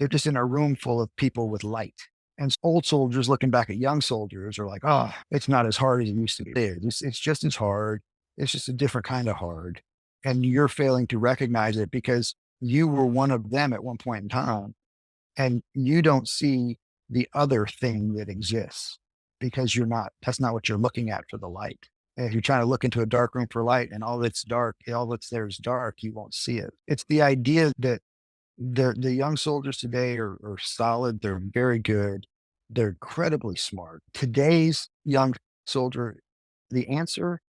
They're just in a room full of people with light. And old soldiers looking back at young soldiers are like, oh, it's not as hard as it used to be. It's just as hard. It's just a different kind of hard. And you're failing to recognize it because you were one of them at one point in time. And you don't see the other thing that exists because that's not what you're looking at for the light. And if you're trying to look into a dark room for light and all that's dark, all that's there is dark, you won't see it. It's the idea that the young soldiers today are solid. They're very good. They're incredibly smart. Today's young soldier, the answer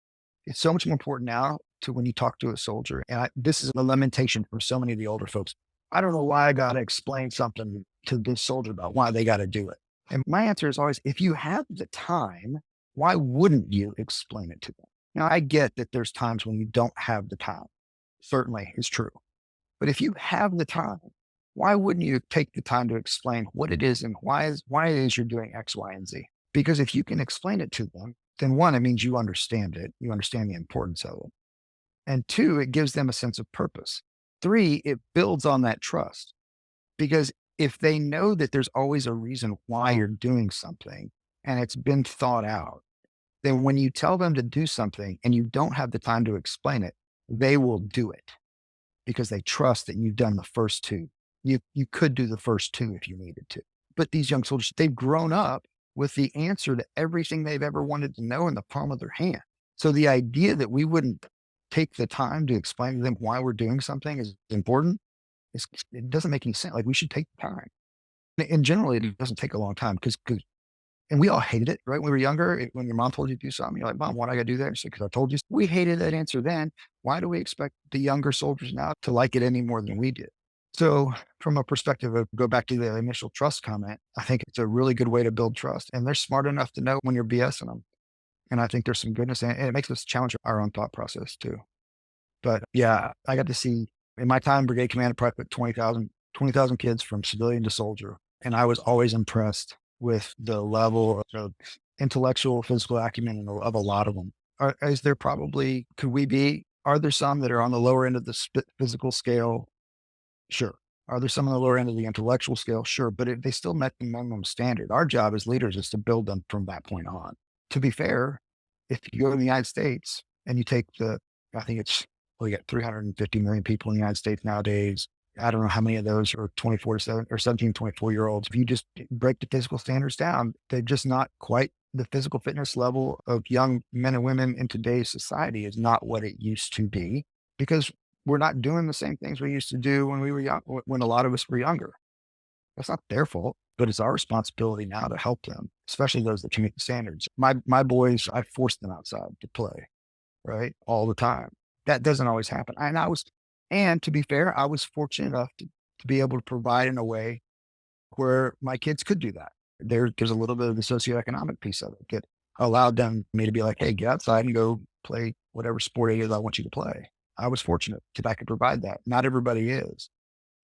is so much more important now to when you talk to a soldier. And this is a lamentation for so many of the older folks. I don't know why I got to explain something to this soldier about why they got to do it. And my answer is always, if you have the time, why wouldn't you explain it to them? Now, I get that there's times when you don't have the time. Certainly is true. But if you have the time, why wouldn't you take the time to explain what it is and why it is you're doing X, Y, and Z? Because if you can explain it to them, then one, it means you understand it. You understand the importance of it. And two, it gives them a sense of purpose. Three, it builds on that trust. Because if they know that there's always a reason why you're doing something and it's been thought out, then when you tell them to do something and you don't have the time to explain it, they will do it because they trust that you've done the first two. You could do the first two if you needed to. But these young soldiers, they've grown up with the answer to everything they've ever wanted to know in the palm of their hand. So the idea that we wouldn't take the time to explain to them why we're doing something is important, it doesn't make any sense. Like we should take the time. And generally, it doesn't take a long time because and we all hated it, right? When we were younger, when your mom told you to do something, you're like, Mom, why do I got to do that? She's like, because I told you. We hated that answer then. Why do we expect the younger soldiers now to like it any more than we did? So from a perspective of go back to the initial trust comment, I think it's a really good way to build trust. And they're smart enough to know when you're BSing them. And I think there's some goodness in it. And it makes us challenge our own thought process too. But yeah, I got to see in my time, brigade commander probably put 20,000 kids from civilian to soldier. And I was always impressed with the level of intellectual, physical acumen of a lot of them. Is there probably, are there some that are on the lower end of the physical scale? Sure. Are there some on the lower end of the intellectual scale? Sure. But if they still met the minimum standard, our job as leaders is to build them from that point on. To be fair, if you go to the United States and you take I think we got 350 million people in the United States nowadays. I don't know how many of those are 24 to 7 or 17, 24-year olds. If you just break the physical standards down, they're just not quite the physical fitness level of young men and women in today's society is not what it used to be because we're not doing the same things we used to do when we were young, when a lot of us were younger. That's not their fault, but it's our responsibility now to help them, especially those that can meet the standards. My boys, I forced them outside to play, right? All the time. That doesn't always happen. And to be fair, I was fortunate enough to be able to provide in a way where my kids could do that. There's a little bit of the socioeconomic piece of it that allowed me to be like, hey, get outside and go play whatever sport it is I want you to play. I was fortunate that I could provide that. Not everybody is,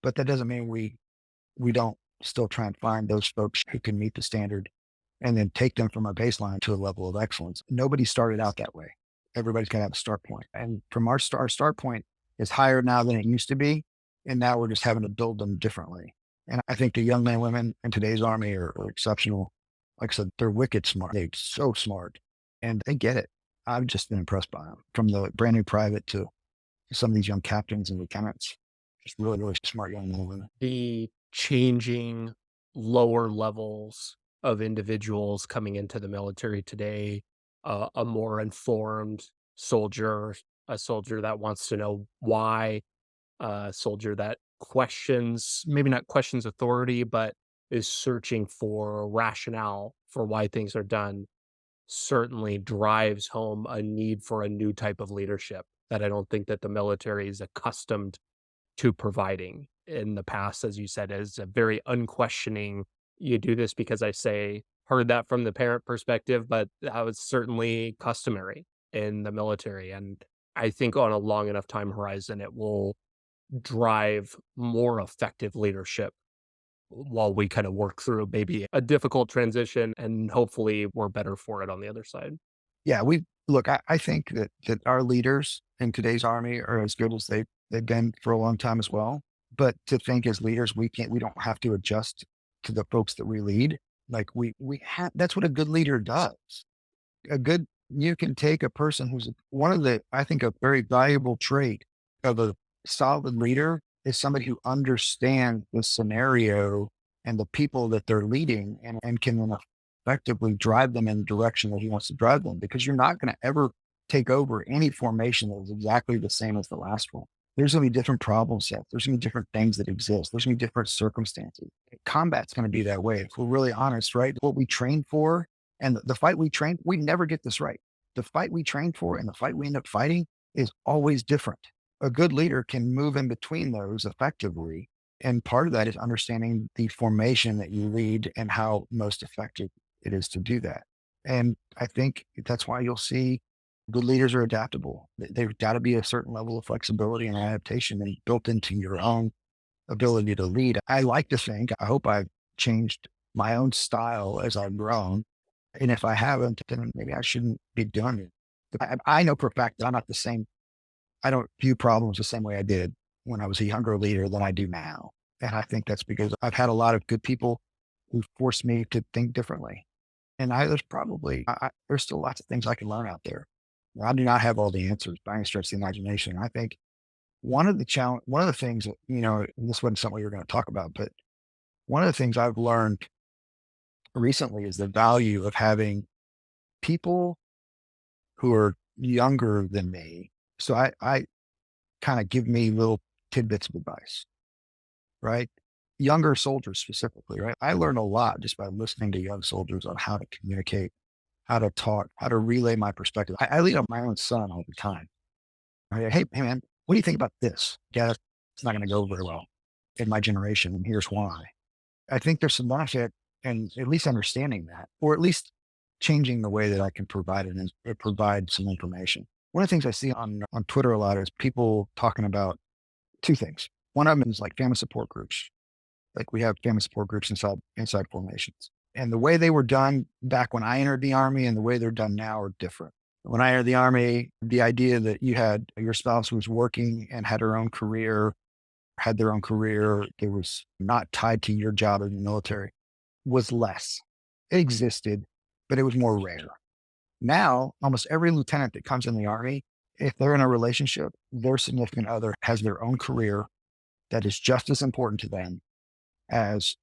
but that doesn't mean we don't still try and find those folks who can meet the standard and then take them from a baseline to a level of excellence. Nobody started out that way. Everybody's got to have a start point. And from our start point is higher now than it used to be. And now we're just having to build them differently. And I think the young men and women in today's army are exceptional. Like I said, they're wicked smart. They're so smart and they get it. I've just been impressed by them from the brand new private to some of these young captains and lieutenants. Just really, really smart young men and women. The changing lower levels of individuals coming into the military today, a more informed soldier, a soldier that wants to know why, a soldier that questions, maybe not questions authority, but is searching for rationale for why things are done, certainly drives home a need for a new type of leadership that I don't think that the military is accustomed to providing. In the past, as you said, as a very unquestioning, you do this because I say, heard that from the parent perspective, but that was certainly customary in the military. And I think on a long enough time horizon, it will drive more effective leadership while we kind of work through maybe a difficult transition and hopefully we're better for it on the other side. Yeah, I think that our leaders in today's army are as good as they've been for a long time as well. But to think as leaders, we don't have to adjust to the folks that we lead. Like we have, that's what a good leader does. You can take a person who's one of I think a very valuable trait of a solid leader is somebody who understands the scenario and the people that they're leading and can then effectively drive them in the direction that he wants to drive them because you're not going to ever take over any formation that is exactly the same as the last one. There's going to be different problem sets. There's going to be different things that exist. There's going to be different circumstances. Combat's going to be that way. If we're really honest, right? What we train for and the fight we train, we never get this right. The fight we train for and the fight we end up fighting is always different. A good leader can move in between those effectively. And part of that is understanding the formation that you lead and how most effective it is to do that. And I think that's why you'll see good leaders are adaptable. There's got to be a certain level of flexibility and adaptation and built into your own ability to lead. I like to think, I hope I've changed my own style as I've grown. And if I haven't, then maybe I shouldn't be doing it. I know for a fact that I'm not the same. I don't view problems the same way I did when I was a younger leader than I do now. And I think that's because I've had a lot of good people who forced me to think differently. And there's still lots of things I can learn out there. I do not have all the answers by any stretch of the imagination. I think one of the things that, this wasn't something we were going to talk about, but one of the things I've learned recently is the value of having people who are younger than me. So I kind of give me little tidbits of advice, right? Younger soldiers specifically, right? I learn a lot just by listening to young soldiers on how to communicate, how to talk, how to relay my perspective. I lead up my own son all the time. Right? Hey man, what do you think about this? Yeah, it's not going to go very well in my generation. And here's why. I think there's some benefit and at least understanding that, or at least changing the way that I can provide it and provide some information. One of the things I see on Twitter a lot is people talking about two things. One of them is like family support groups. Like we have family support groups inside formations. And the way they were done back when I entered the army and the way they're done now are different. When I entered the Army, the idea that you had your spouse was working and had her own career, had their own career, it was not tied to your job in the military, was less. It existed, but it was more rare. Now, almost every lieutenant that comes in the Army, if they're in a relationship, their significant other has their own career that is just as important to them as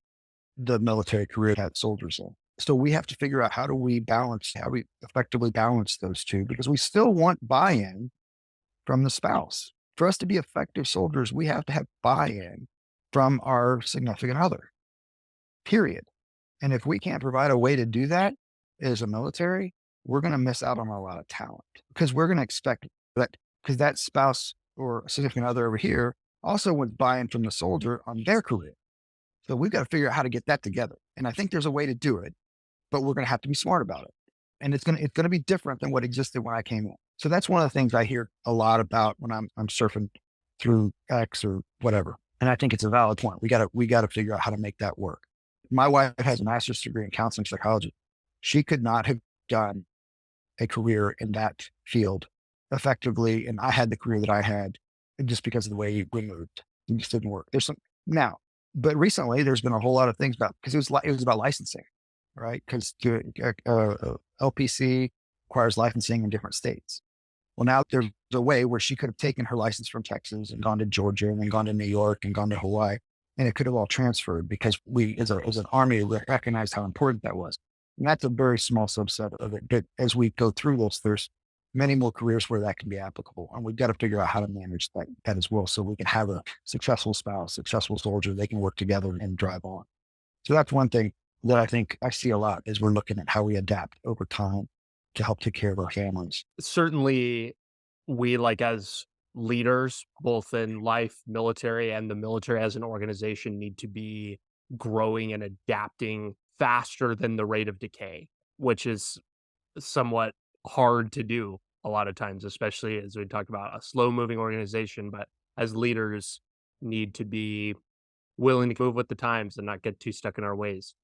the military career that soldiers in. So we have to figure out how we effectively balance those two, because we still want buy-in from the spouse. For us to be effective soldiers, we have to have buy-in from our significant other, period. And if we can't provide a way to do that as a military, we're going to miss out on a lot of talent, because we're going to expect that, because that spouse or significant other over here also wants buy-in from the soldier on their career. So we've got to figure out how to get that together. And I think there's a way to do it, but we're going to have to be smart about it. And it's going to be different than what existed when I came in. So that's one of the things I hear a lot about when I'm surfing through X or whatever. And I think it's a valid point. We got to figure out how to make that work. My wife has a master's degree in counseling psychology. She could not have done a career in that field effectively. And I had the career that I had just because of the way we moved. It just didn't work. There's some now, but recently there's been a whole lot of things about, because it was about licensing, right? Because LPC requires licensing in different states. Well, now there's a way where she could have taken her license from Texas and gone to Georgia and then gone to New York and gone to Hawaii, and it could have all transferred because we, as an Army, recognized how important that was. And that's a very small subset of it. But as we go through this, there's many more careers where that can be applicable. And we've got to figure out how to manage that as well, so we can have a successful spouse, successful soldier. They can work together and drive on. So that's one thing that I think I see a lot as we're looking at how we adapt over time to help take care of our families. Certainly, we, like, as leaders, both in life, military, and the military as an organization, need to be growing and adapting faster than the rate of decay, which is somewhat hard to do a lot of times, especially as we talk about a slow moving organization. But as leaders, need to be willing to move with the times and not get too stuck in our ways.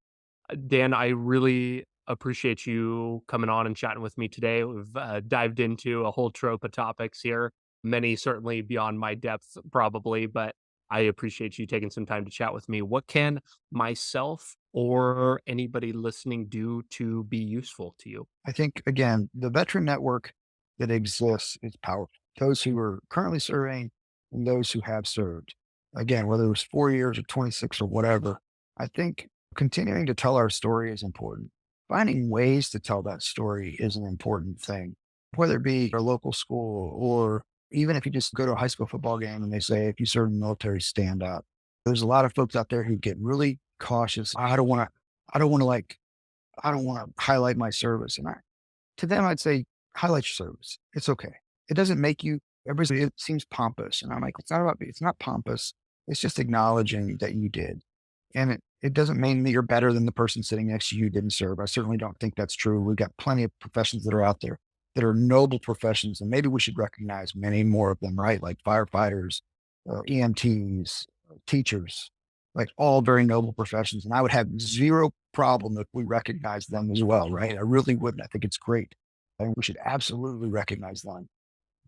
Dan, I really appreciate you coming on and chatting with me today. We've dived into a whole trope of topics here, many certainly beyond my depth, probably, but I appreciate you taking some time to chat with me. What can myself or anybody listening do to be useful to you? I think, again, the veteran network that exists is powerful. Those who are currently serving and those who have served. Again, whether it was 4 years or 26 or whatever, I think continuing to tell our story is important. Finding ways to tell that story is an important thing, whether it be a local school or even if you just go to a high school football game and they say, if you serve in the military, stand up. There's a lot of folks out there who get really cautious. I don't want to like, I don't want to highlight my service. And to them, I'd say, highlight your service. It's okay. It doesn't make you, everybody, it seems pompous. And I'm like, it's not about me. It's not pompous. It's just acknowledging that you did. And it doesn't mean that you're better than the person sitting next to you who didn't serve. I certainly don't think that's true. We've got plenty of professions that are out there that are noble professions. And maybe we should recognize many more of them, right? Like firefighters, EMTs, teachers, like all very noble professions. And I would have zero problem if we recognize them as well, right? I really wouldn't. I think it's great. I think we should absolutely recognize them.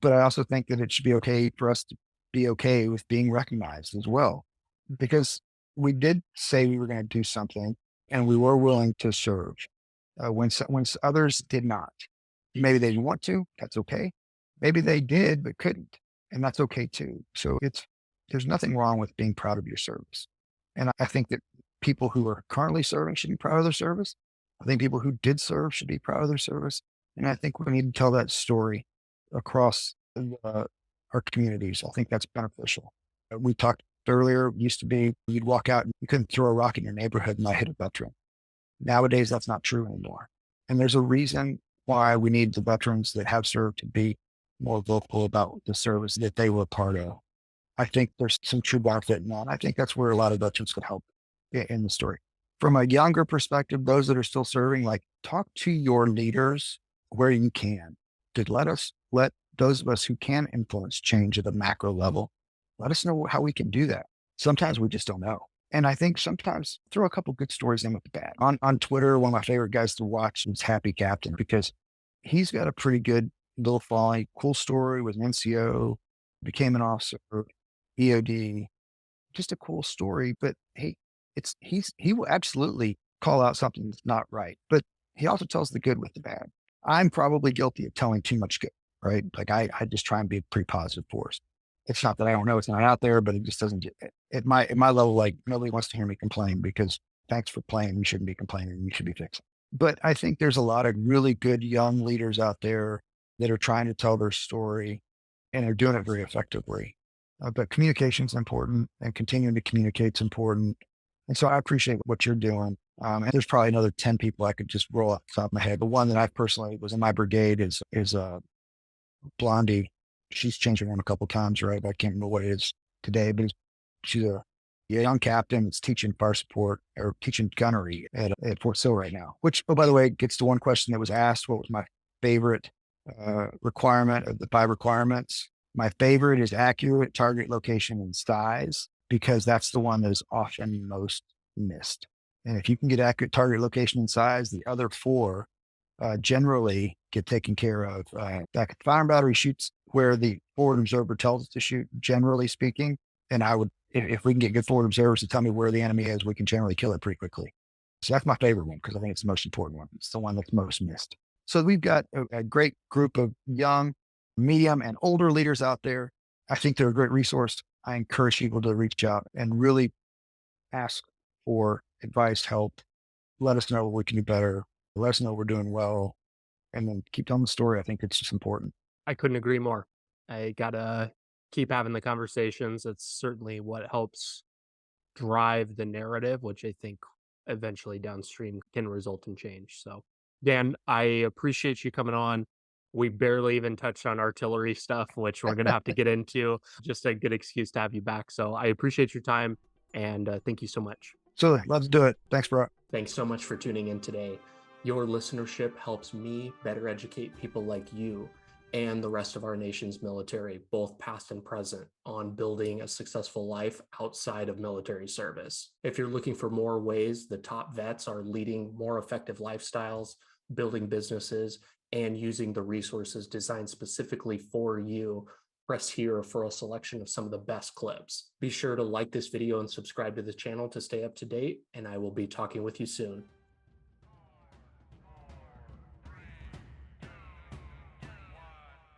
But I also think that it should be okay for us to be okay with being recognized as well, because we did say we were going to do something and we were willing to serve when others did not. Maybe they didn't want to. That's okay. Maybe they did, but couldn't. And that's okay too. So there's nothing wrong with being proud of your service. And I think that people who are currently serving should be proud of their service. I think people who did serve should be proud of their service. And I think we need to tell that story across our communities. I think that's beneficial. We talked earlier, it used to be you'd walk out and you couldn't throw a rock in your neighborhood and not hit a veteran. Nowadays, that's not true anymore. And there's a reason why we need the veterans that have served to be more vocal about the service that they were a part of. I think there's some true benefit in that. I think that's where a lot of veterans could help in the story. From a younger perspective, those that are still serving, like talk to your leaders where you can. To let those of us who can influence change at a macro level, let us know how we can do that. Sometimes we just don't know. And I think sometimes throw a couple good stories in with the bad. On Twitter, one of my favorite guys to watch is Happy Captain, because he's got a pretty good little following, cool story with an NCO, became an officer, EOD, just a cool story. But hey, he will absolutely call out something that's not right, but he also tells the good with the bad. I'm probably guilty of telling too much good, right? Like I just try and be a pretty positive force. It's not that I don't know it's not out there, but it just doesn't get at my level. Like nobody wants to hear me complain because thanks for playing. You shouldn't be complaining. You should be fixing. But I think there's a lot of really good young leaders out there that are trying to tell their story and they're doing it very effectively. But communication is important and continuing to communicate is important. And so I appreciate what you're doing. And there's probably another 10 people I could just roll off the top of my head. But one that I personally was in my brigade is Blondie. She's changed her name a couple times, right? I can't remember what it is today, but she's a young captain that's teaching fire support or teaching gunnery at Fort Sill right now. Which, oh, by the way, gets to one question that was asked: what was my favorite requirement of the 5 requirements? My favorite is accurate target location and size because that's the one that is often most missed. And if you can get accurate target location and size, the other 4 generally get taken care of. That fire battery shoots where the forward observer tells us to shoot, generally speaking. And I would, if we can get good forward observers to tell me where the enemy is, we can generally kill it pretty quickly. So that's my favorite one because I think it's the most important one. It's the one that's most missed. So we've got a great group of young, medium, and older leaders out there. I think they're a great resource. I encourage people to reach out and really ask for advice, help. Let us know what we can do better. Let us know we're doing well, and then keep telling the story. I think it's just important. I couldn't agree more. I gotta keep having the conversations. It's certainly what helps drive the narrative, which I think eventually downstream can result in change. So, Dan, I appreciate you coming on. We barely even touched on artillery stuff, which we're going to have to get into. Just a good excuse to have you back. So, I appreciate your time and thank you so much. So let's do it. Thanks, bro. Thanks so much for tuning in today. Your listenership helps me better educate people like you and the rest of our nation's military, both past and present, on building a successful life outside of military service. If you're looking for more ways the top vets are leading more effective lifestyles, building businesses, and using the resources designed specifically for you, press here for a selection of some of the best clips. Be sure to like this video and subscribe to the channel to stay up to date, and I will be talking with you soon.